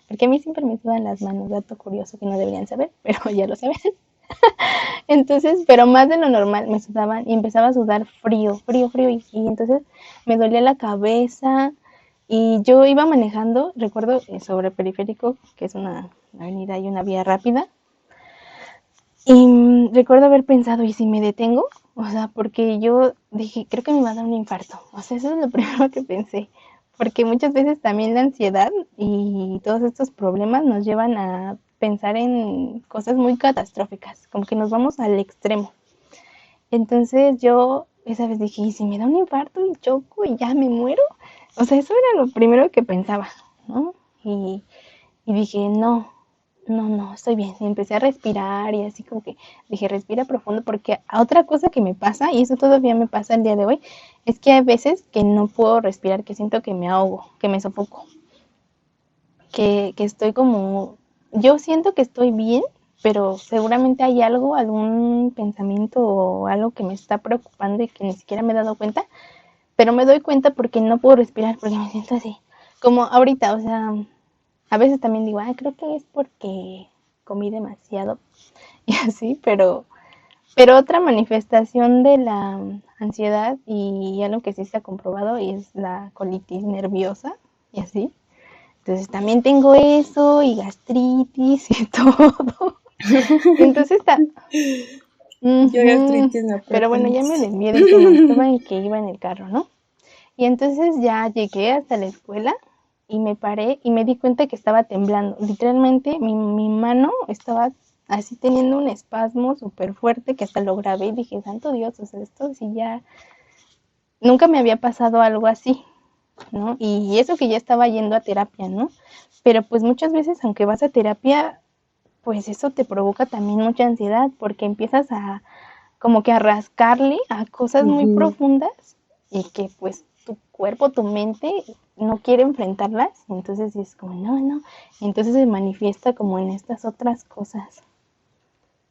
porque a mí siempre me sudan las manos, dato curioso que no deberían saber, pero ya lo saben. Entonces, pero más de lo normal me sudaban y empezaba a sudar frío, frío, frío y entonces me dolía la cabeza y yo iba manejando, recuerdo sobre Periférico, que es una avenida y una vía rápida, y recuerdo haber pensado, ¿y si me detengo? O sea, porque yo dije, creo que me va a dar un infarto. O sea, eso es lo primero que pensé. Porque muchas veces también la ansiedad y todos estos problemas nos llevan a pensar en cosas muy catastróficas, como que nos vamos al extremo. Entonces yo esa vez dije, ¿y si me da un infarto y choco y ya me muero? O sea, eso era lo primero que pensaba, ¿no? Y dije, no, estoy bien. Y empecé a respirar y así como que dije, respira profundo, porque otra cosa que me pasa, y eso todavía me pasa el día de hoy, es que hay veces que no puedo respirar, que siento que me ahogo, que me sofoco, que estoy como, yo siento que estoy bien, pero seguramente hay algo, algún pensamiento o algo que me está preocupando y que ni siquiera me he dado cuenta, pero me doy cuenta porque no puedo respirar, porque me siento así, como ahorita, o sea, a veces también digo, creo que es porque comí demasiado y así, pero otra manifestación de la ansiedad y algo que sí se ha comprobado es la colitis nerviosa y así. Entonces también tengo eso y gastritis y todo. Entonces está... Yo gastritis no, pero Pero bueno, ya me desvié del tema. Estaba en que iba en el carro, ¿no? Y entonces ya llegué hasta la escuela y me paré y me di cuenta que estaba temblando. Literalmente mi mano estaba así teniendo un espasmo súper fuerte que hasta lo grabé y dije, santo Dios, o sea, esto sí ya... Nunca me había pasado algo así, ¿no? Y eso que ya estaba yendo a terapia, ¿no? Pero pues muchas veces, aunque vas a terapia, pues eso te provoca también mucha ansiedad porque empiezas a como que a rascarle a cosas muy profundas y que pues tu cuerpo, tu mente no quiere enfrentarlas, y entonces es como, no, y entonces se manifiesta como en estas otras cosas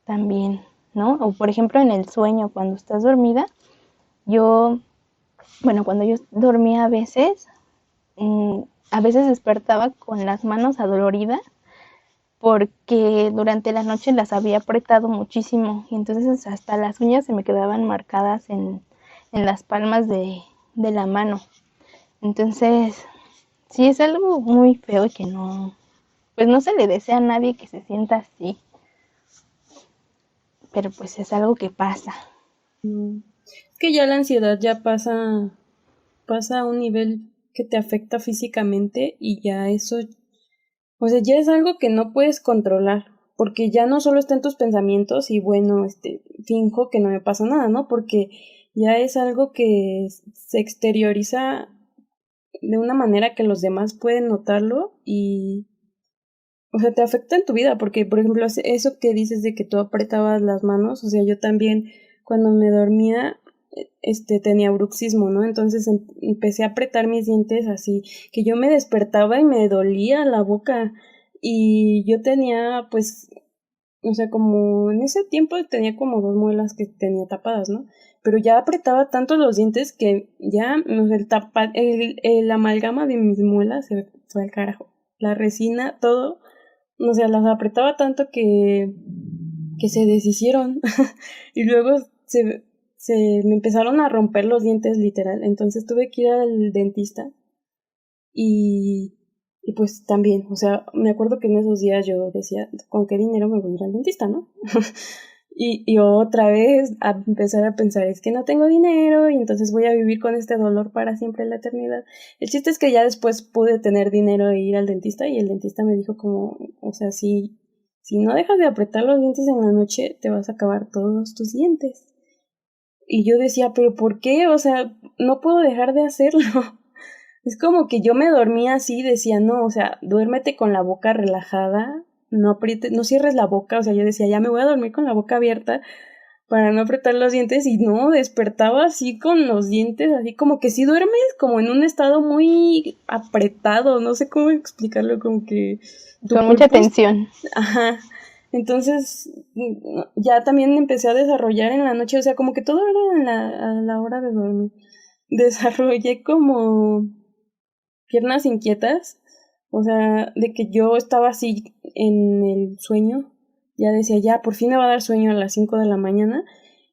también. ¿no? O por ejemplo en el sueño, cuando estás dormida, cuando yo dormía a veces despertaba con las manos adoloridas porque durante la noche las había apretado muchísimo y entonces hasta las uñas se me quedaban marcadas en las palmas de la mano. Entonces, sí es algo muy feo y que pues no se le desea a nadie que se sienta así, pero pues es algo que pasa. Es que ya la ansiedad ya pasa a un nivel que te afecta físicamente y ya eso, o sea, ya es algo que no puedes controlar, porque ya no solo está en tus pensamientos y bueno, finjo que no me pasa nada, ¿no? Porque ya es algo que se exterioriza de una manera que los demás pueden notarlo y, o sea, te afecta en tu vida, porque, por ejemplo, eso que dices de que tú apretabas las manos, o sea, yo también cuando me dormía, tenía bruxismo, ¿no? Entonces empecé a apretar mis dientes así, que yo me despertaba y me dolía la boca y yo tenía, pues, o sea, como en ese tiempo tenía como 2 muelas que tenía tapadas, ¿no? Pero ya apretaba tanto los dientes que ya, o sea, el amalgama de mis muelas se fue al carajo. La resina, todo, o sea, las apretaba tanto que se deshicieron. Y luego se me empezaron a romper los dientes literal. Entonces tuve que ir al dentista y pues también, o sea, me acuerdo que en esos días yo decía, ¿con qué dinero me voy a ir al dentista, no? Y otra vez a empezar a pensar, es que no tengo dinero y entonces voy a vivir con este dolor para siempre en la eternidad. El chiste es que ya después pude tener dinero e ir al dentista y el dentista me dijo como, o sea, si no dejas de apretar los dientes en la noche, te vas a acabar todos tus dientes. Y yo decía, ¿pero por qué? O sea, no puedo dejar de hacerlo. Es como que yo me dormía así y decía, no, o sea, duérmete con la boca relajada, no aprietes, no cierres la boca, o sea, yo decía, ya me voy a dormir con la boca abierta para no apretar los dientes y no, despertaba así con los dientes, así como que si duermes como en un estado muy apretado, no sé cómo explicarlo, como que Con mucha tensión. Ajá. Entonces, ya también empecé a desarrollar en la noche, o sea, como que todo era a la hora de dormir. Desarrollé como piernas inquietas, o sea, de que yo estaba así en el sueño, ya decía, ya, por fin me va a dar sueño a las 5 de la mañana,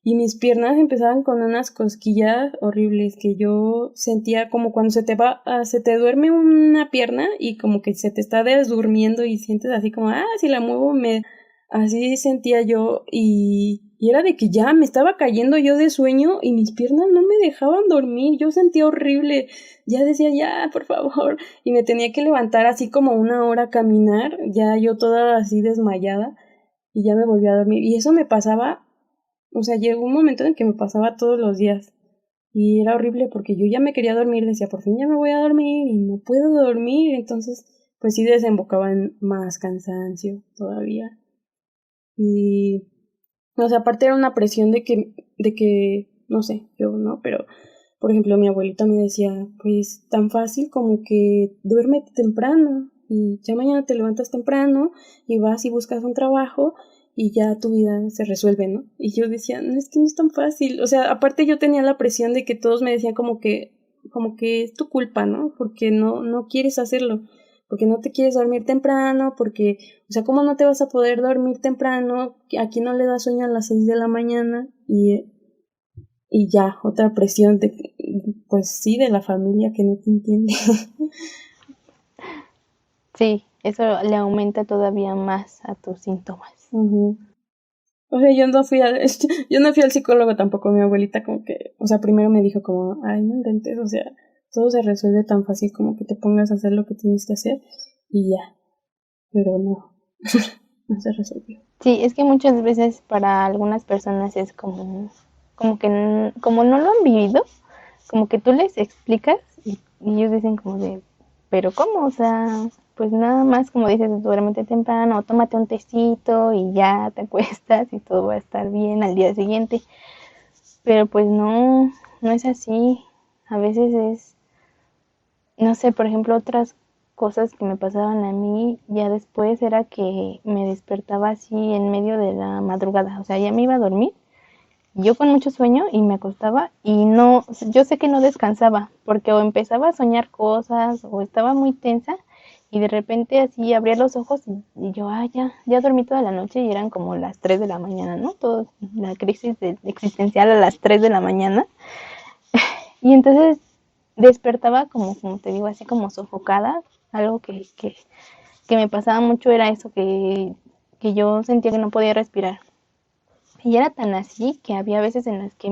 y mis piernas empezaban con unas cosquillas horribles que yo sentía como cuando se te duerme una pierna y como que se te está desdurmiendo y sientes así como, si la muevo así sentía yo y era de que ya me estaba cayendo yo de sueño y mis piernas no me dejaban dormir, yo sentía horrible, ya decía ya, por favor, y me tenía que levantar así como 1 hora a caminar, ya yo toda así desmayada y ya me volví a dormir y eso me pasaba, o sea, llegó un momento en que me pasaba todos los días y era horrible porque yo ya me quería dormir, decía por fin ya me voy a dormir y no puedo dormir, entonces pues sí desembocaba en más cansancio todavía. Y, o sea, aparte era una presión de que, no sé, yo no, pero, por ejemplo, mi abuelita me decía, pues, tan fácil como que duérmete temprano y ya mañana te levantas temprano y vas y buscas un trabajo y ya tu vida se resuelve, ¿no? Y yo decía, no, es que no es tan fácil. O sea, aparte yo tenía la presión de que todos me decían como que es tu culpa, ¿no? Porque no quieres hacerlo, porque no te quieres dormir temprano, porque, o sea, ¿cómo no te vas a poder dormir temprano? Aquí no le da sueño a las 6 de la mañana y ya, otra presión pues sí, de la familia que no te entiende. Sí, eso le aumenta todavía más a tus síntomas. Uh-huh. O sea, yo no fui al psicólogo tampoco, mi abuelita como que, o sea, primero me dijo como, ay, no intentes, o sea, todo se resuelve tan fácil como que te pongas a hacer lo que tienes que hacer y ya, pero no, no se resolvió. Sí, es que muchas veces para algunas personas es como que como no lo han vivido, como que tú les explicas y ellos dicen como de, pero ¿cómo? O sea, pues nada más como dices, duérmete temprano, o tómate un tecito y ya te acuestas y todo va a estar bien al día siguiente. Pero pues no es así. A veces es, no sé, por ejemplo, otras cosas que me pasaban a mí ya después era que me despertaba así en medio de la madrugada, o sea, ya me iba a dormir, yo con mucho sueño y me acostaba y no, yo sé que no descansaba, porque o empezaba a soñar cosas o estaba muy tensa y de repente así abría los ojos y yo, ya dormí toda la noche y eran como las 3 de la mañana, ¿no? Todo, la crisis existencial a las 3 de la mañana. Y entonces despertaba como te digo, así como sofocada. Algo que me pasaba mucho era eso, que yo sentía que no podía respirar. Y era tan así que había veces en las que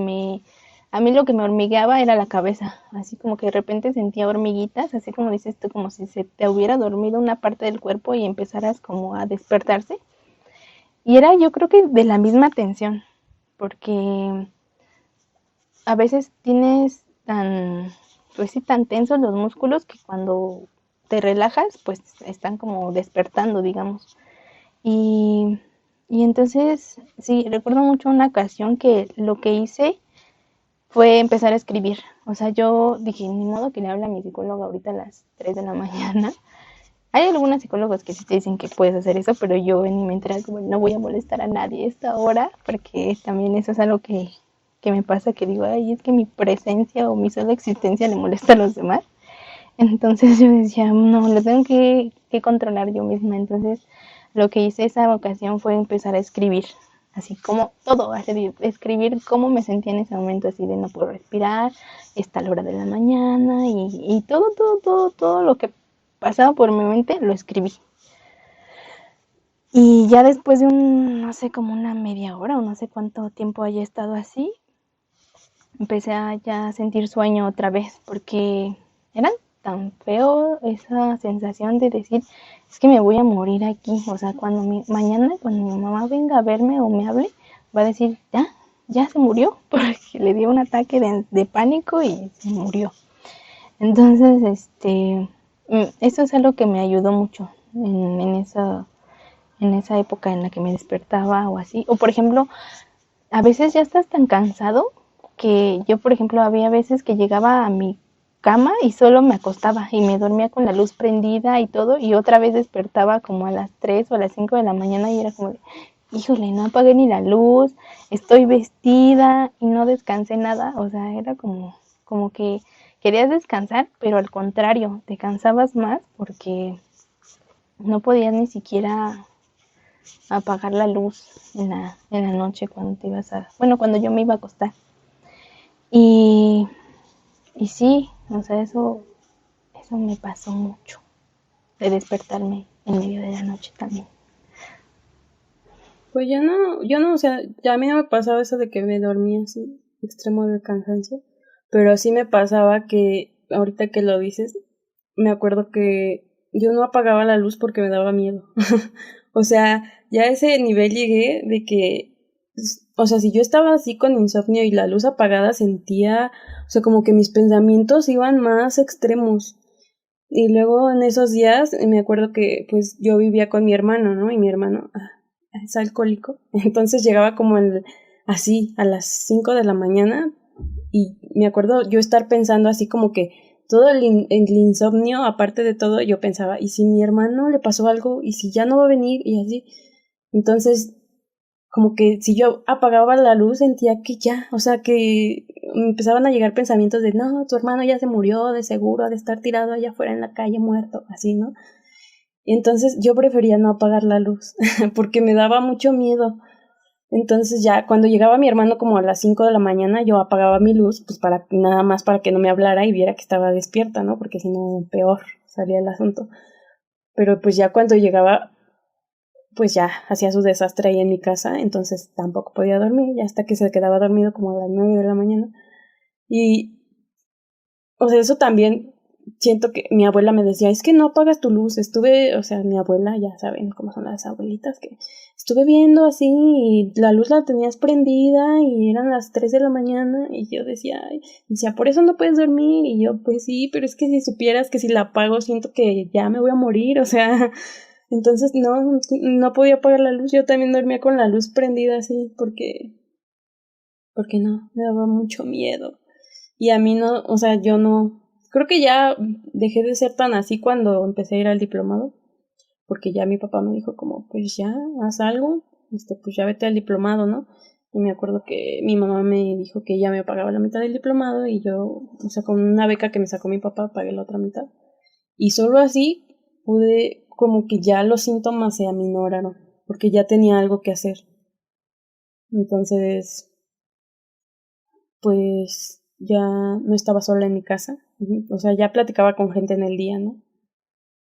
a mí lo que me hormigueaba era la cabeza, así como que de repente sentía hormiguitas, así como dices tú, como si se te hubiera dormido una parte del cuerpo y empezaras como a despertarse. Y era yo creo que de la misma tensión, porque a veces tienes pues sí, tan tensos los músculos que cuando te relajas, pues están como despertando, digamos. Y, y entonces, sí, recuerdo mucho una ocasión que lo que hice fue empezar a escribir. O sea, yo dije, ni modo que le hable a mi psicóloga ahorita a las 3 de la mañana. Hay algunos psicólogos que sí te dicen que puedes hacer eso, pero yo en mi mente era como, no voy a molestar a nadie a esta hora, porque también eso es algo que me pasa, que digo, ay, es que mi presencia o mi sola existencia le molesta a los demás. Entonces yo decía, no, lo tengo que controlar yo misma. Entonces lo que hice esa ocasión fue empezar a escribir, así como todo, escribir cómo me sentía en ese momento, así de no puedo respirar, está la hora de la mañana y todo lo que pasaba por mi mente lo escribí. Y ya después de no sé, como una media hora o no sé cuánto tiempo haya estado así, empecé a ya sentir sueño otra vez, porque era tan feo esa sensación de decir, es que me voy a morir aquí. O sea, mañana cuando mi mamá venga a verme o me hable, va a decir, ya se murió, porque le dio un ataque de pánico y se murió. Entonces, eso es algo que me ayudó mucho en esa época en la que me despertaba o así. O por ejemplo, a veces ya estás tan cansado que yo, por ejemplo, había veces que llegaba a mi cama y solo me acostaba y me dormía con la luz prendida y todo, y otra vez despertaba como a las 3 o a las 5 de la mañana y era como de, híjole, no apagué ni la luz, estoy vestida y no descansé nada. O sea, era como que querías descansar, pero al contrario, te cansabas más porque no podías ni siquiera apagar la luz en la noche cuando cuando yo me iba a acostar. Y, y sí, o sea, eso me pasó mucho, de despertarme en medio de la noche también. Pues yo no, o sea, ya a mí no me pasaba eso de que me dormía así, extremo de cansancio, pero sí me pasaba que, ahorita que lo dices, me acuerdo que yo no apagaba la luz porque me daba miedo. O sea, ya a ese nivel llegué de que, o sea, si yo estaba así con insomnio y la luz apagada, sentía, o sea, como que mis pensamientos iban más extremos. Y luego en esos días me acuerdo que pues yo vivía con mi hermano, ¿no? Y mi hermano es alcohólico. Entonces llegaba como así a las 5 de la mañana y me acuerdo yo estar pensando así como que todo el insomnio, aparte de todo, yo pensaba, ¿y si mi hermano le pasó algo? ¿Y si ya no va a venir? Y así. Entonces, como que si yo apagaba la luz sentía que ya, o sea, que me empezaban a llegar pensamientos de, no, tu hermano ya se murió, de seguro, ha de estar tirado allá afuera en la calle muerto, así, ¿no? Entonces yo prefería no apagar la luz porque me daba mucho miedo. Entonces ya cuando llegaba mi hermano como a las 5 de la mañana yo apagaba mi luz pues para nada más para que no me hablara y viera que estaba despierta, ¿no? Porque si no peor salía el asunto. Pero pues ya cuando llegaba pues ya hacía su desastre ahí en mi casa, entonces tampoco podía dormir, ya hasta que se quedaba dormido como a las 9 de la mañana. Y, o sea, eso también siento que mi abuela me decía, es que no apagas tu luz, o sea, mi abuela, ya saben cómo son las abuelitas, que estuve viendo así y la luz la tenías prendida y eran las 3 de la mañana y yo decía, por eso no puedes dormir y yo, pues sí, pero es que si supieras que si la apago siento que ya me voy a morir, o sea, entonces no podía apagar la luz, yo también dormía con la luz prendida así porque no, me daba mucho miedo. Y a mí no, o sea, yo no, creo que ya dejé de ser tan así cuando empecé a ir al diplomado, porque ya mi papá me dijo como, pues ya, haz algo, pues ya vete al diplomado, ¿no? Y me acuerdo que mi mamá me dijo que ella me pagaba la mitad del diplomado y yo, o sea, con una beca que me sacó mi papá, pagué la otra mitad. Y solo así pude, como que ya los síntomas se aminoraron, porque ya tenía algo que hacer. Entonces, pues ya no estaba sola en mi casa, o sea, ya platicaba con gente en el día, ¿no?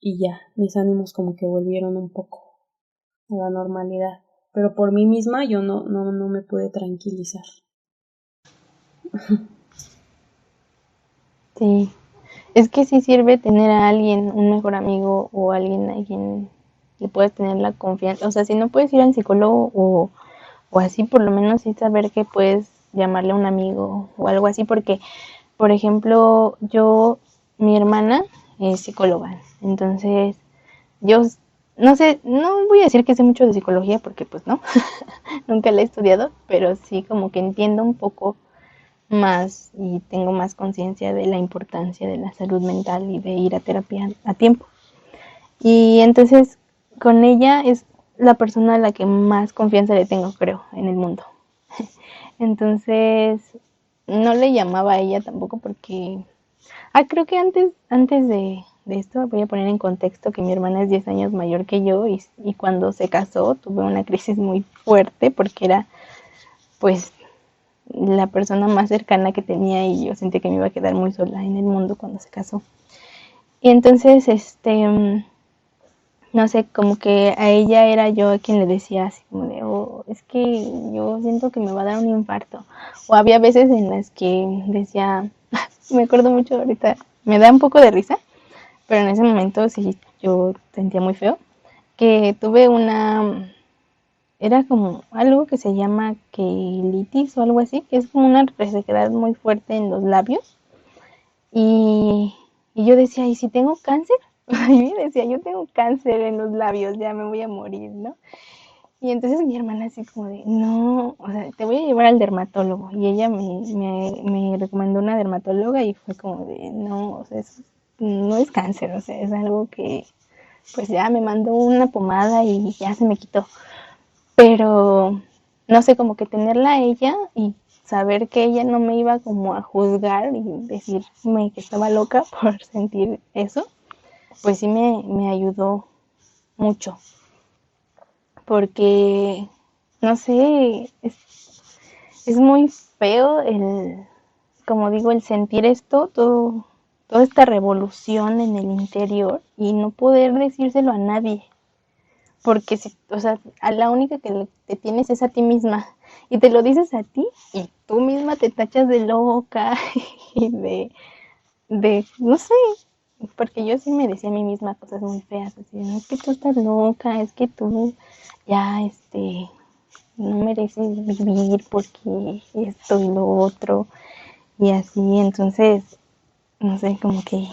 Y ya, mis ánimos como que volvieron un poco a la normalidad. Pero por mí misma yo no me pude tranquilizar. Sí, es que sí sirve tener a alguien, un mejor amigo o alguien a quien le puedes tener la confianza. O sea, si no puedes ir al psicólogo o así, por lo menos sí saber que puedes llamarle a un amigo o algo así, porque, por ejemplo, mi hermana es psicóloga, entonces yo no sé, no voy a decir que sé mucho de psicología porque pues no, nunca la he estudiado, pero sí como que entiendo un poco más y tengo más conciencia de la importancia de la salud mental y de ir a terapia a tiempo. Y entonces con ella es la persona a la que más confianza le tengo, creo, en el mundo. Entonces no le llamaba a ella tampoco porque... creo que antes de esto voy a poner en contexto que mi hermana es 10 años mayor que yo y cuando se casó tuve una crisis muy fuerte porque era pues la persona más cercana que tenía y yo sentí que me iba a quedar muy sola en el mundo cuando se casó. Y entonces, no sé, como que a ella era yo quien le decía así como de, es que yo siento que me va a dar un infarto. O había veces en las que decía, me acuerdo mucho ahorita, me da un poco de risa, pero en ese momento sí yo sentía muy feo, que tuve era como algo que se llama quelitis o algo así, que es como una resequedad muy fuerte en los labios. Y, y yo decía, ¿y si tengo cáncer? Y decía, yo tengo cáncer en los labios, ya me voy a morir, ¿no? Y entonces mi hermana así como de, no, o sea, te voy a llevar al dermatólogo. Y ella me recomendó una dermatóloga y fue como de, no, o sea, no es cáncer, o sea, es algo que, pues ya me mandó una pomada y ya se me quitó. Pero, no sé, como que tenerla a ella y saber que ella no me iba como a juzgar y decirme que estaba loca por sentir eso, pues sí me ayudó mucho. Porque, no sé, es muy feo como digo, el sentir toda esta revolución en el interior y no poder decírselo a nadie. Porque, o sea, a la única que te tienes es a ti misma. Y te lo dices a ti y tú misma te tachas de loca y no sé, porque yo sí me decía a mí misma cosas muy feas, así, no, es que tú estás loca, es que tú ya, no mereces vivir porque esto y lo otro, y así, entonces, no sé, como que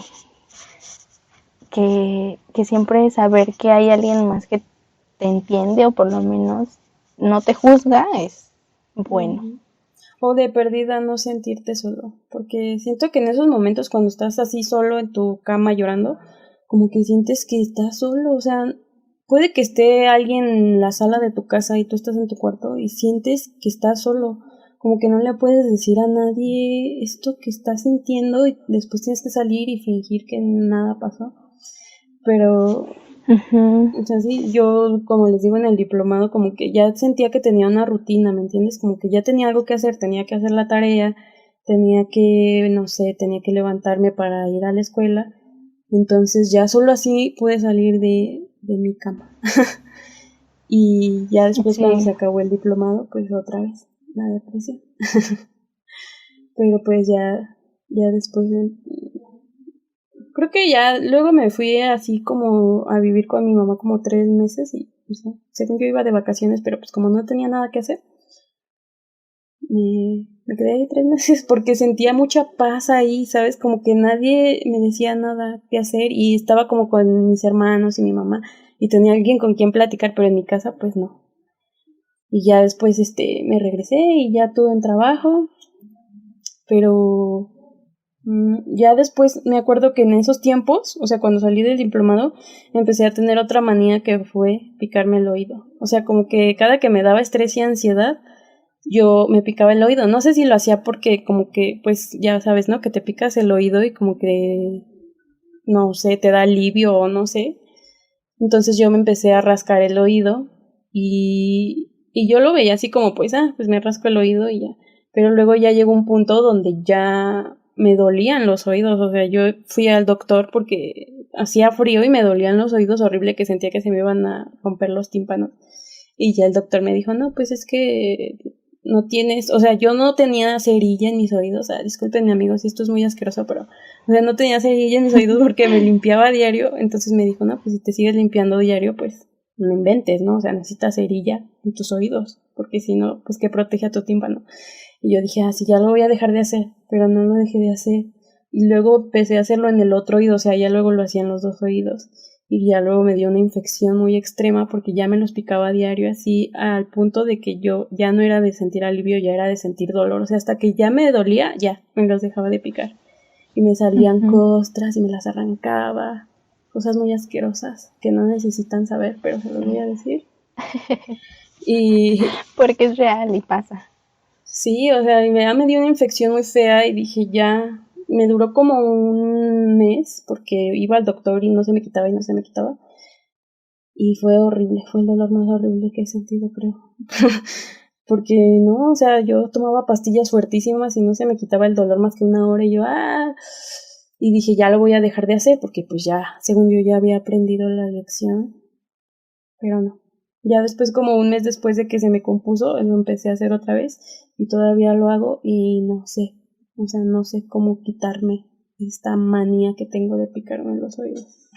siempre saber que hay alguien más que te entiende o por lo menos no te juzga es bueno. O de perdida no sentirte solo, porque siento que en esos momentos cuando estás así solo en tu cama llorando, como que sientes que estás solo, o sea, puede que esté alguien en la sala de tu casa y tú estás en tu cuarto y sientes que estás solo, como que no le puedes decir a nadie esto que estás sintiendo y después tienes que salir y fingir que nada pasó. Pero, o sea, sí, yo, como les digo en el diplomado, como que ya sentía que tenía una rutina, ¿me entiendes? Como que ya tenía algo que hacer, tenía que hacer la tarea, tenía que, no sé, tenía que levantarme para ir a la escuela. Entonces ya solo así pude salir de mi cama. Y ya después cuando se acabó el diplomado, pues otra vez la depresión. Pero pues ya después creo que ya luego me fui así como a vivir con mi mamá como 3 meses y, o sea, según yo iba de vacaciones, pero pues como no tenía nada que hacer, me quedé ahí 3 meses porque sentía mucha paz ahí, ¿sabes? Como que nadie me decía nada que hacer y estaba como con mis hermanos y mi mamá y tenía alguien con quien platicar, pero en mi casa pues no. Y ya después me regresé y ya tuve un trabajo, pero Ya después me acuerdo que en esos tiempos, o sea, cuando salí del diplomado, empecé a tener otra manía que fue picarme el oído. O sea, como que cada que me daba estrés y ansiedad, yo me picaba el oído. No sé si lo hacía porque como que, pues ya sabes, ¿no? Que te picas el oído y como que, no sé, te da alivio o no sé. Entonces yo me empecé a rascar el oído y yo lo veía así como, pues, pues me rasco el oído y ya. Pero luego ya llegó un punto donde ya me dolían los oídos. O sea, yo fui al doctor porque hacía frío y me dolían los oídos horrible, que sentía que se me iban a romper los tímpanos. Y ya el doctor me dijo, no, pues es que no tienes, o sea, yo no tenía cerilla en mis oídos, disculpen amigos, esto es muy asqueroso, pero, o sea, no tenía cerilla en mis oídos porque me limpiaba a diario, entonces me dijo, no, pues si te sigues limpiando diario, pues no inventes, ¿no? O sea, necesitas cerilla en tus oídos, porque si no, pues que protege a tu tímpano. Y yo dije, sí, ya lo voy a dejar de hacer, pero no lo dejé de hacer. Y luego empecé a hacerlo en el otro oído, o sea, ya luego lo hacía en los dos oídos. Y ya luego me dio una infección muy extrema porque ya me los picaba a diario, así al punto de que yo ya no era de sentir alivio, ya era de sentir dolor. O sea, hasta que ya me dolía, ya me los dejaba de picar. Y me salían costras y me las arrancaba. Cosas muy asquerosas que no necesitan saber, pero se los voy a decir. Y Porque es real y pasa. sí, o sea, ya me dio una infección muy fea y dije, ya, me duró como un mes porque iba al doctor y no se me quitaba y no se me quitaba. Y fue horrible, fue el dolor más horrible que he sentido, creo. Porque no, o sea, yo tomaba pastillas fuertísimas y no se me quitaba el dolor más que una hora y yo, y dije, ya lo voy a dejar de hacer porque pues ya, según yo ya había aprendido la lección, pero no. Ya después, como un mes después de que se me compuso, lo empecé a hacer otra vez y todavía lo hago y no sé, o sea, no sé cómo quitarme esta manía que tengo de picarme en los oídos.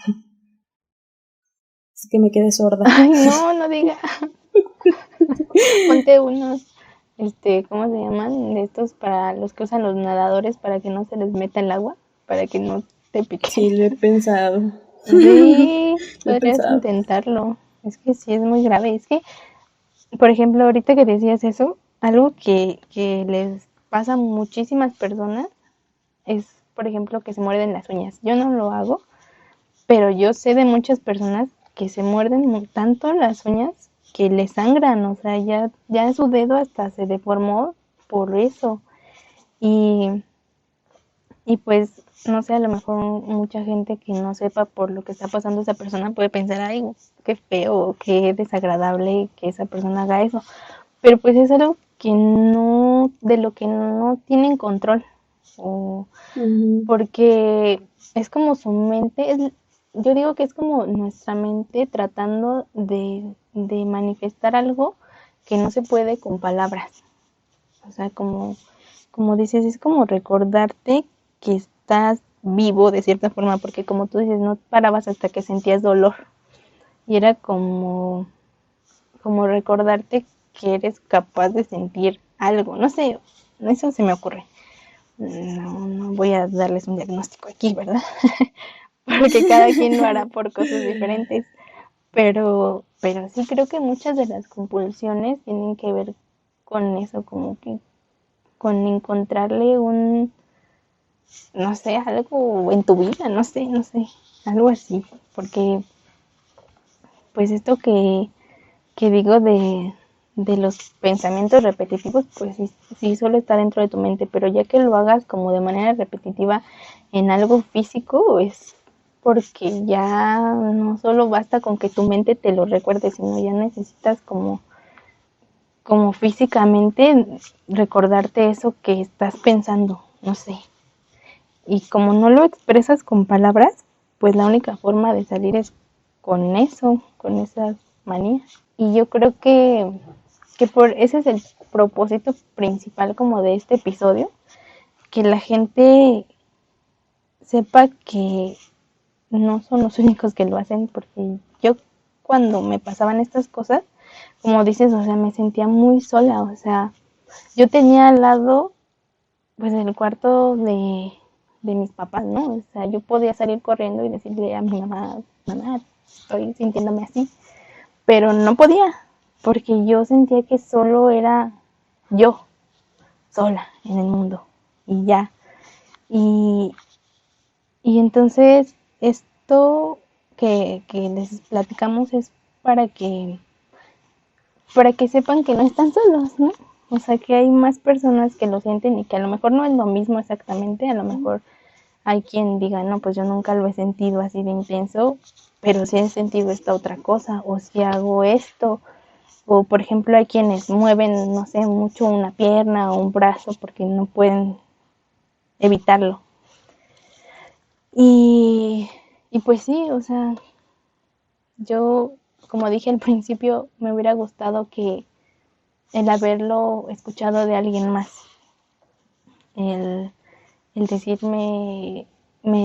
Es que me quedé sorda. Ay, no diga. Ponte unos, ¿cómo se llaman? De estos para los que usan los nadadores para que no se les meta el agua, para que no te pique. Sí, lo he pensado. Sí, Lo he podrías pensado. intentarlo. Es que sí es muy grave. Es que, por ejemplo, ahorita que decías eso, algo que les pasa a muchísimas personas es, por ejemplo, que se muerden las uñas. Yo no lo hago, pero yo sé de muchas personas que se muerden tanto las uñas que les sangran, o sea, ya su dedo hasta se deformó por eso. Y pues, no sé, a lo mejor mucha gente que no sepa por lo que está pasando esa persona puede pensar, ay, qué feo, qué desagradable que esa persona haga eso. Pero pues es algo que no, de lo que no tienen control. O porque es como su mente, yo digo que es como nuestra mente tratando de manifestar algo que no se puede con palabras. O sea, como dices, es como recordarte que estás vivo de cierta forma, porque como tú dices, no parabas hasta que sentías dolor. Y era como recordarte que eres capaz de sentir algo. No sé, eso se me ocurre. No voy a darles un diagnóstico aquí, ¿verdad? Porque cada quien lo hará por cosas diferentes. Pero sí creo que muchas de las compulsiones tienen que ver con eso, como que con encontrarle no sé, algo en tu vida, no sé, algo así. Porque, pues esto que digo de los pensamientos repetitivos, pues sí suele estar dentro de tu mente, pero ya que lo hagas como de manera repetitiva en algo físico, es porque ya no solo basta con que tu mente te lo recuerde, sino ya necesitas como físicamente recordarte eso que estás pensando, no sé. Y como no lo expresas con palabras, pues la única forma de salir es con eso, con esas manías. Y yo creo que ese es el propósito principal como de este episodio, que la gente sepa que no son los únicos que lo hacen, porque yo cuando me pasaban estas cosas, como dices, o sea, me sentía muy sola, o sea, yo tenía al lado, pues, el cuarto de mis papás, ¿no? O sea, yo podía salir corriendo y decirle a mi mamá, estoy sintiéndome así, pero no podía, porque yo sentía que solo era yo, sola en el mundo, y ya. Y, y entonces esto que les platicamos es para que, para que sepan que no están solos, ¿no? O sea, que hay más personas que lo sienten y que a lo mejor no es lo mismo exactamente, a lo mejor hay quien diga, no, pues yo nunca lo he sentido así de intenso, pero sí he sentido esta otra cosa, o si hago esto, o por ejemplo hay quienes mueven, no sé, mucho una pierna o un brazo porque no pueden evitarlo. Y, y pues sí, o sea, yo, como dije al principio, me hubiera gustado que el haberlo escuchado de alguien más, el, el decirme,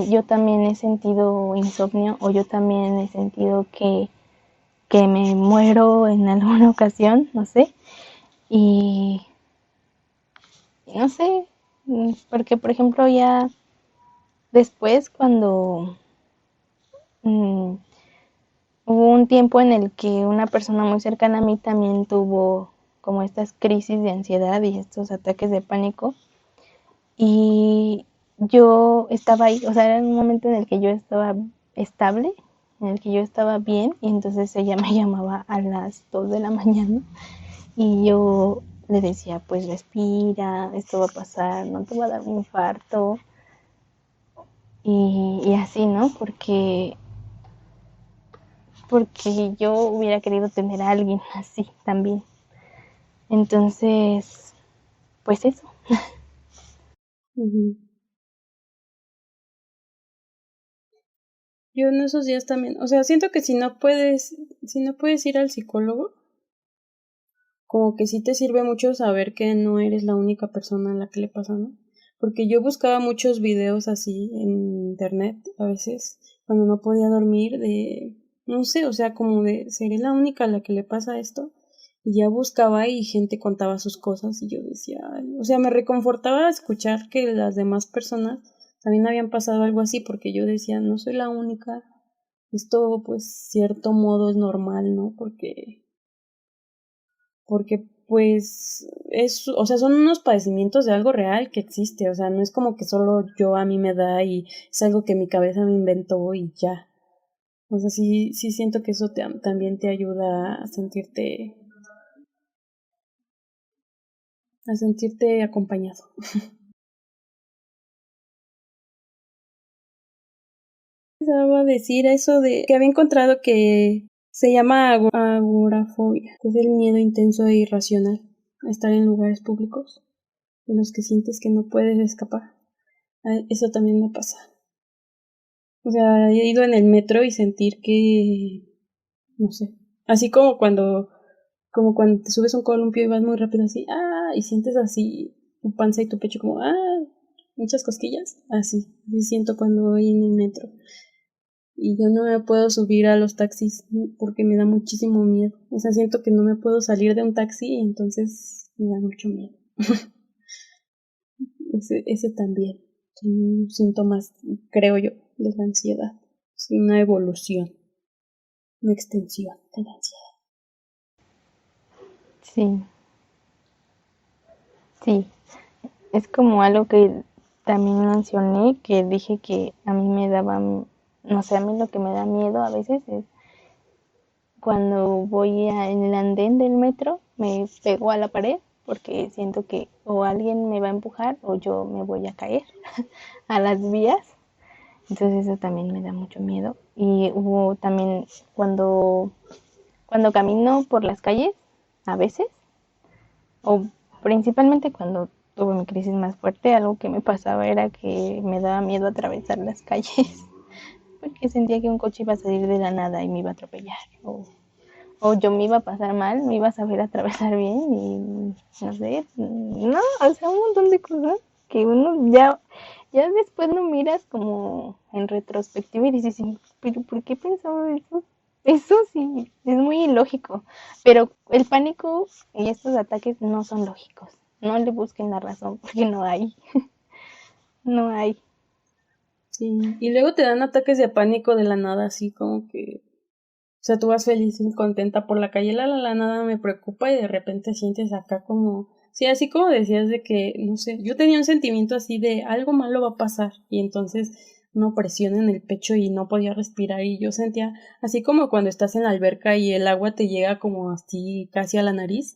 yo también he sentido insomnio o yo también he sentido que me muero en alguna ocasión, no sé, y no sé, porque por ejemplo ya después cuando mmm, hubo un tiempo en el que una persona muy cercana a mí también tuvo como estas crisis de ansiedad y estos ataques de pánico. Y yo estaba ahí, o sea, era un momento en el que yo estaba estable, en el que yo estaba bien, y entonces ella me llamaba a las 2 de la mañana y yo le decía, pues respira, esto va a pasar, no te va a dar un infarto, y así, ¿no? Porque yo hubiera querido tener a alguien así también. Entonces, pues eso. Ujú. Yo en esos días también, o sea, siento que si no puedes ir al psicólogo, como que sí te sirve mucho saber que no eres la única persona a la que le pasa, ¿no? Porque yo buscaba muchos videos así en internet, a veces, cuando no podía dormir, no sé, o sea, como de, ¿seré la única a la que le pasa esto? Y ya buscaba y gente contaba sus cosas y yo decía, ay, o sea, me reconfortaba escuchar que las demás personas también habían pasado algo así, porque yo decía, no soy la única, esto pues cierto modo es normal, ¿no? Porque pues es, o sea, son unos padecimientos de algo real que existe, o sea, no es como que solo yo a mí me da y es algo que mi cabeza me inventó y ya. O sea, sí siento que eso también te ayuda a sentirte acompañado. Estaba a decir eso de que había encontrado que se llama agorafobia, que es el miedo intenso e irracional a estar en lugares públicos en los que sientes que no puedes escapar. Eso también me pasa. O sea, he ido en el metro y sentir que, no sé, así como cuando te subes a un columpio y vas muy rápido así, y sientes así tu panza y tu pecho como, muchas cosquillas, así siento cuando voy en el metro. Y yo no me puedo subir a los taxis porque me da muchísimo miedo. O sea, siento que no me puedo salir de un taxi y entonces me da mucho miedo. Ese también. Son síntomas, creo yo, de la ansiedad. Es una evolución, una extensión de la ansiedad. Sí, sí. Es como algo que también mencioné, que dije que a mí me daba, no sé, a mí lo que me da miedo a veces es cuando voy en el andén del metro, me pego a la pared porque siento que o alguien me va a empujar o yo me voy a caer a las vías. Entonces eso también me da mucho miedo. Y hubo también cuando camino por las calles, a veces, o principalmente cuando tuve mi crisis más fuerte, algo que me pasaba era que me daba miedo atravesar las calles porque sentía que un coche iba a salir de la nada y me iba a atropellar o yo me iba a pasar mal, me iba a saber atravesar bien y no sé, no, o sea, un montón de cosas que uno ya después no miras como en retrospectiva y dices, pero ¿por qué pensaba eso? Eso sí, es muy ilógico, pero el pánico y estos ataques no son lógicos. No le busquen la razón porque no hay, no hay. Sí. Y luego te dan ataques de pánico de la nada, así como que, o sea, tú vas feliz y contenta por la calle, la nada me preocupa y de repente sientes acá como Sí, así como decías de que, no sé, yo tenía un sentimiento así de algo malo va a pasar y entonces una presión en el pecho y no podía respirar y yo sentía así como cuando estás en la alberca y el agua te llega como así casi a la nariz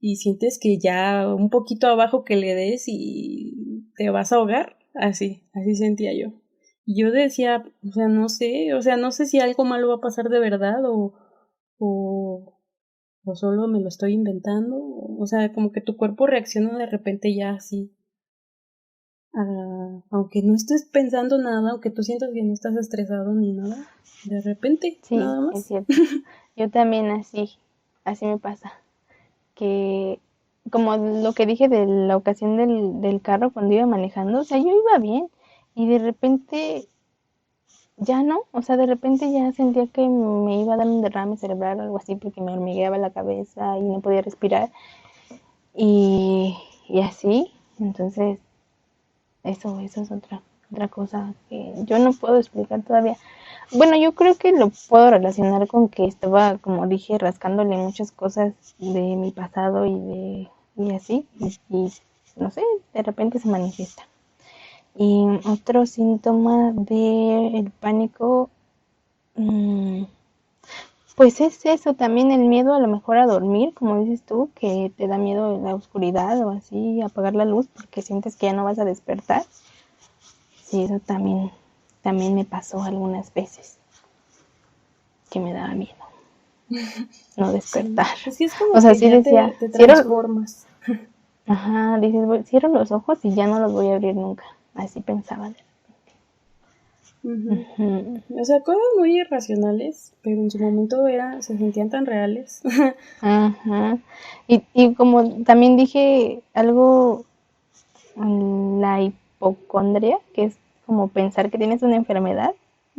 y sientes que ya un poquito abajo que le des y te vas a ahogar, así sentía yo. Y yo decía, o sea, no sé si algo malo va a pasar de verdad o o solo me lo estoy inventando, o sea, como que tu cuerpo reacciona de repente ya así, aunque no estés pensando nada, aunque tú sientas que no estás estresado ni nada, de repente, Sí, nada es más. cierto. Yo también así me pasa. Que como lo que dije de la ocasión del carro cuando iba manejando, o sea, yo iba bien y de repente ya no, o sea, de repente ya sentía que me iba a dar un derrame cerebral o algo así porque me hormigueaba la cabeza y no podía respirar y así, entonces eso es otra cosa que yo no puedo explicar todavía. Bueno, yo creo que lo puedo relacionar con que estaba, como dije, rascándole muchas cosas de mi pasado y así, y no sé, de repente se manifiesta. Y otro síntoma del pánico, mmm, pues es eso, también el miedo a lo mejor a dormir, como dices tú, que te da miedo en la oscuridad o así, apagar la luz porque sientes que ya no vas a despertar. Sí, eso también me pasó algunas veces, que me daba miedo no Sí, despertar. es que es O como sea, que sí ya decía, te cierro, transformas. ajá, dices, cierro los ojos y ya no los voy a abrir nunca. Así pensaba. Ujú. Ujú. O sea, cosas muy irracionales, pero en su momento se sentían tan reales. Ajá. Y como también dije algo, la hipocondria, que es como pensar que tienes una enfermedad,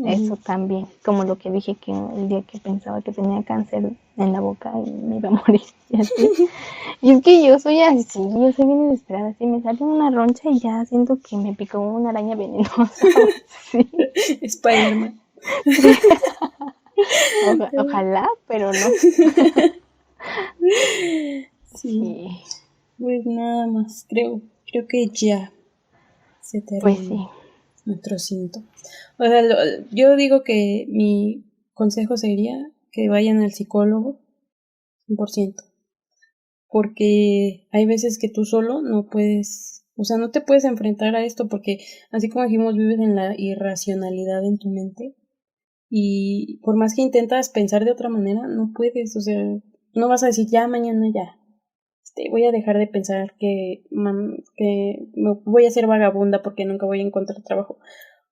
eso Ujú. también, como lo que dije que el día que pensaba que tenía cáncer en la boca y me iba a morir y así. Y es que yo soy así, yo soy bien desesperada, así me sale una roncha y ya siento que me picó una araña venenosa o así. Spider-Man. Sí. Ojalá, pero no. Sí, Sí, pues nada más, creo que ya se pues terminó sí. nuestro síntomas. O sea, yo digo que mi consejo sería que vayan al psicólogo 100%, porque hay veces que tú solo no puedes, o sea, no te puedes enfrentar a esto porque así como dijimos, vives en la irracionalidad en tu mente y por más que intentas pensar de otra manera, no puedes, o sea, no vas a decir ya mañana ya. Voy a dejar de pensar que me voy a ser vagabunda porque nunca voy a encontrar trabajo.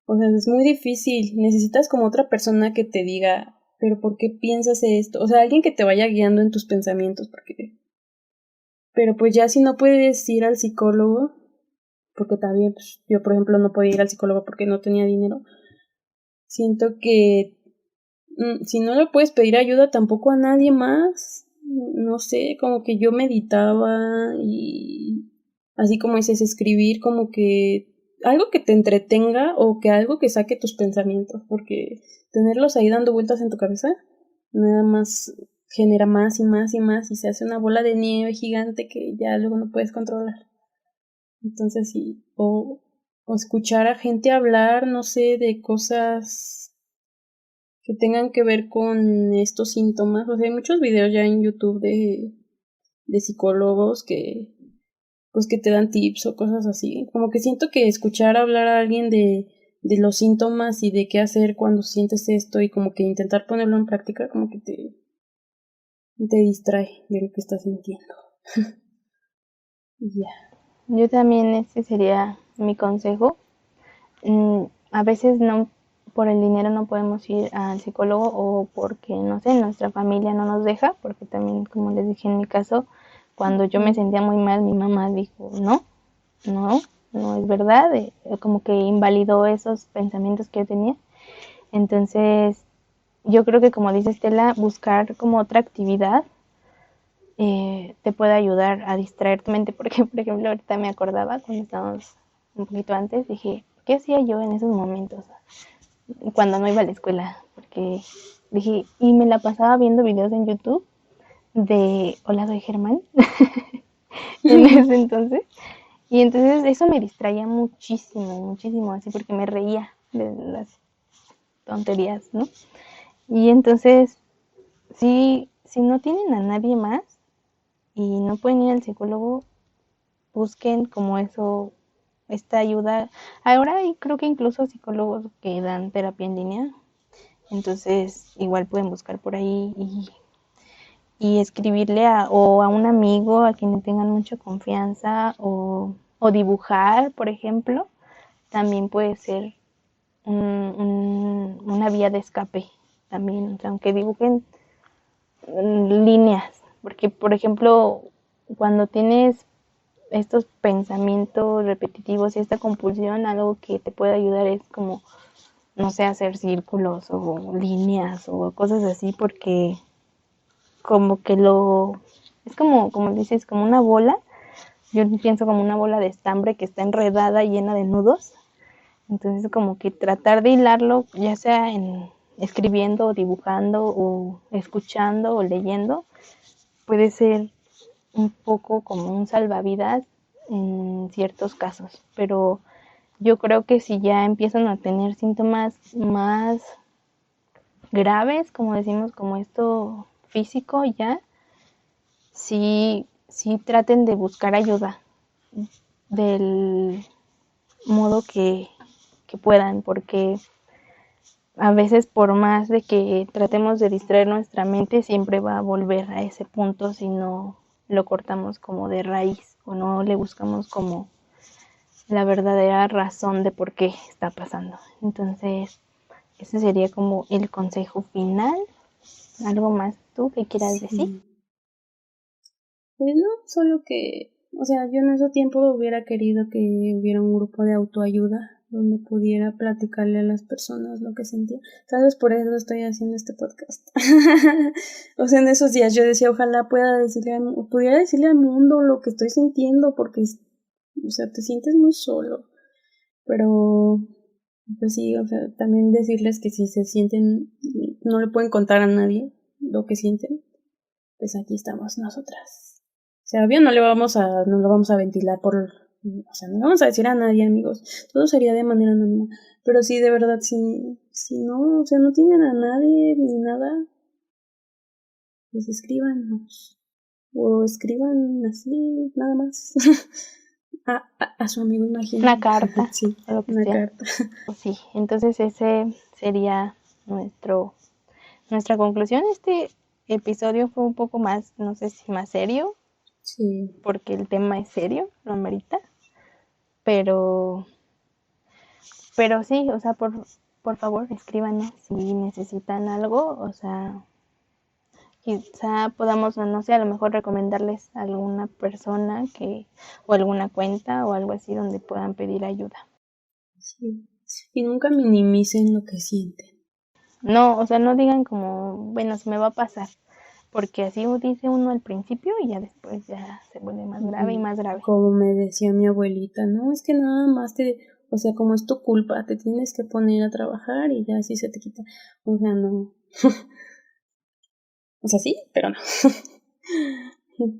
O sea, es muy difícil. Necesitas como otra persona que te diga, pero ¿por qué piensas esto? O sea, alguien que te vaya guiando en tus pensamientos, porque... Pero pues ya si no puedes ir al psicólogo, porque también pues, yo, por ejemplo, no podía ir al psicólogo porque no tenía dinero, siento que si no le puedes pedir ayuda tampoco a nadie más, no sé, como que yo meditaba y así como dices, escribir como que algo que te entretenga o que algo que saque tus pensamientos, porque tenerlos ahí dando vueltas en tu cabeza nada más genera más y más y más y se hace una bola de nieve gigante que ya luego no puedes controlar. Entonces sí, o escuchar a gente hablar, no sé, de cosas que tengan que ver con estos síntomas. O sea, hay muchos videos ya en YouTube de psicólogos que pues que te dan tips o cosas así. Como que siento que escuchar hablar a alguien de los síntomas y de qué hacer cuando sientes esto y como que intentar ponerlo en práctica, como que te distrae de lo que estás sintiendo. Y ya. Yo también ese sería mi consejo. A veces no, por el dinero no podemos ir al psicólogo o porque, no sé, nuestra familia no nos deja, porque también, como les dije en mi caso, cuando yo me sentía muy mal, mi mamá dijo, no, no es verdad, como que invalidó esos pensamientos que yo tenía. Entonces, yo creo que como dice Estela, buscar como otra actividad te puede ayudar a distraer tu mente, porque por ejemplo ahorita me acordaba cuando estábamos un poquito antes, dije, ¿qué hacía yo en esos momentos cuando no iba a la escuela? Porque dije, y me la pasaba viendo videos en YouTube de Hola, soy Germán. en ese entonces. Y entonces eso me distraía muchísimo, así porque me reía de las tonterías, ¿no? Y entonces, sí, si no tienen a nadie más y no pueden ir al psicólogo, busquen como eso, esta ayuda. Ahora hay, creo que incluso psicólogos que dan terapia en línea, entonces igual pueden buscar por ahí y escribirle o a un amigo a quien le tengan mucha confianza o dibujar, por ejemplo, también puede ser una vía de escape también, o sea, aunque dibujen líneas, porque por ejemplo, cuando tienes estos pensamientos repetitivos y esta compulsión, algo que te puede ayudar es como, no sé, hacer círculos o líneas o cosas así, porque como que es como dices, como una bola, yo pienso como una bola de estambre que está enredada y llena de nudos, entonces como que tratar de hilarlo, ya sea escribiendo o dibujando o escuchando o leyendo, puede ser un poco como un salvavidas en ciertos casos, pero yo creo que si ya empiezan a tener síntomas más graves, como decimos, como esto físico ya, sí traten de buscar ayuda del modo que puedan, porque a veces por más de que tratemos de distraer nuestra mente, siempre va a volver a ese punto si no lo cortamos como de raíz o no le buscamos como la verdadera razón de por qué está pasando. Entonces, ese sería como el consejo final. ¿Algo más tú que quieras decir? Pues no, solo que, o sea, yo en ese tiempo hubiera querido que hubiera un grupo de autoayuda donde pudiera platicarle a las personas lo que sentía. Tal vez por eso estoy haciendo este podcast. O sea, en esos días yo decía, ojalá pudiera decirle al mundo lo que estoy sintiendo, porque, o sea, te sientes muy solo. Pero, pues sí, o sea, también decirles que si se sienten, no le pueden contar a nadie lo que sienten, pues aquí estamos nosotras. O sea, obvio no lo vamos a ventilar o sea, no le vamos a decir a nadie, amigos. Todo sería de manera anónima. Pero sí, de verdad, si no, o sea, no tienen a nadie ni nada, pues escríbanos. O escriban así, nada más. A su amigo Una imaginario. carta Sí, o lo que una sea. carta. Sí, entonces ese sería nuestra conclusión. Este episodio fue un poco más, no sé si más serio, Sí. porque el tema es serio, lo amerita, pero sí, o sea, por favor, escríbanos si necesitan algo, o sea, quizá podamos, no sé, a lo mejor recomendarles a alguna persona o alguna cuenta o algo así donde puedan pedir ayuda. Sí. Y nunca minimicen lo que sienten. No, o sea, no digan como, bueno, se me va a pasar, porque así dice uno al principio y ya después ya se vuelve más grave y más grave. Como me decía mi abuelita, no, es que nada más o sea, como es tu culpa, te tienes que poner a trabajar y ya así se te quita. O sea, no. O sea, sí, pero no.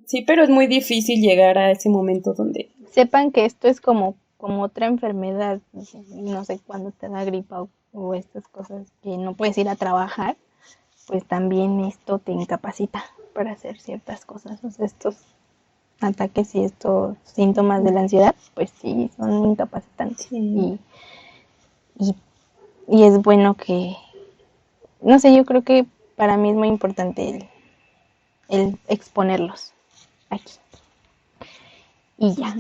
Sí, pero es muy difícil llegar a ese momento donde... Sepan que esto es como otra enfermedad, no sé, cuando te da gripa o estas cosas que no puedes ir a trabajar, pues también esto te incapacita para hacer ciertas cosas. O sea, estos ataques y estos síntomas de la ansiedad, pues sí, son incapacitantes. Sí. Y, y es bueno que, no sé, yo creo que para mí es muy importante el exponerlos aquí. Y ya.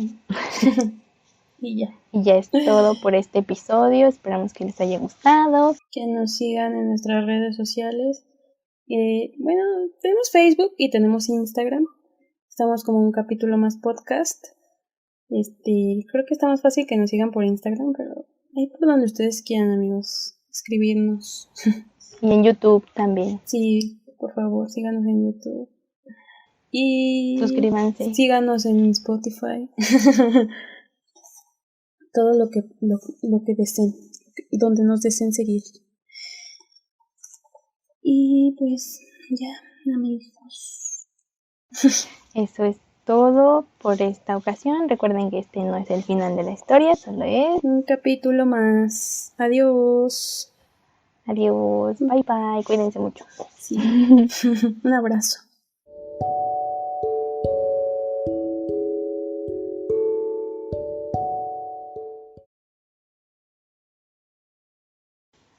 Y ya. Y ya es todo por este episodio. Esperamos que les haya gustado. Que nos sigan en nuestras redes sociales. Bueno, tenemos Facebook y tenemos Instagram. Estamos como un capítulo más podcast. Creo que está más fácil que nos sigan por Instagram, pero ahí por donde ustedes quieran, amigos, escribirnos. Y en YouTube también. Sí, por favor, síganos en YouTube. Y Suscríbanse. síganos en Spotify. Todo lo que deseen, donde nos deseen seguir. Y pues ya, amigos. Eso es todo. todo por esta ocasión. Recuerden que este no es el final de la historia, solo es un capítulo más. Adiós. adiós, bye bye, cuídense mucho. Sí. Un abrazo.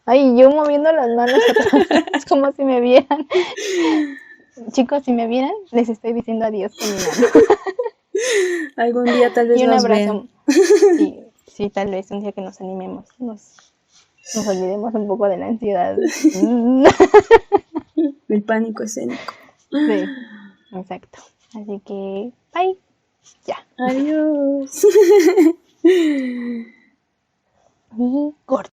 Ay, yo moviendo las manos atrás, como si me vieran. Chicos, si me vieran, les estoy diciendo adiós con mi mano. Algún día tal vez Y un nos abrazo. vean. Sí, tal vez un día que nos animemos, nos olvidemos un poco de la ansiedad. El pánico escénico. Sí, exacto. Así que, bye. Ya. Adiós. Y corto.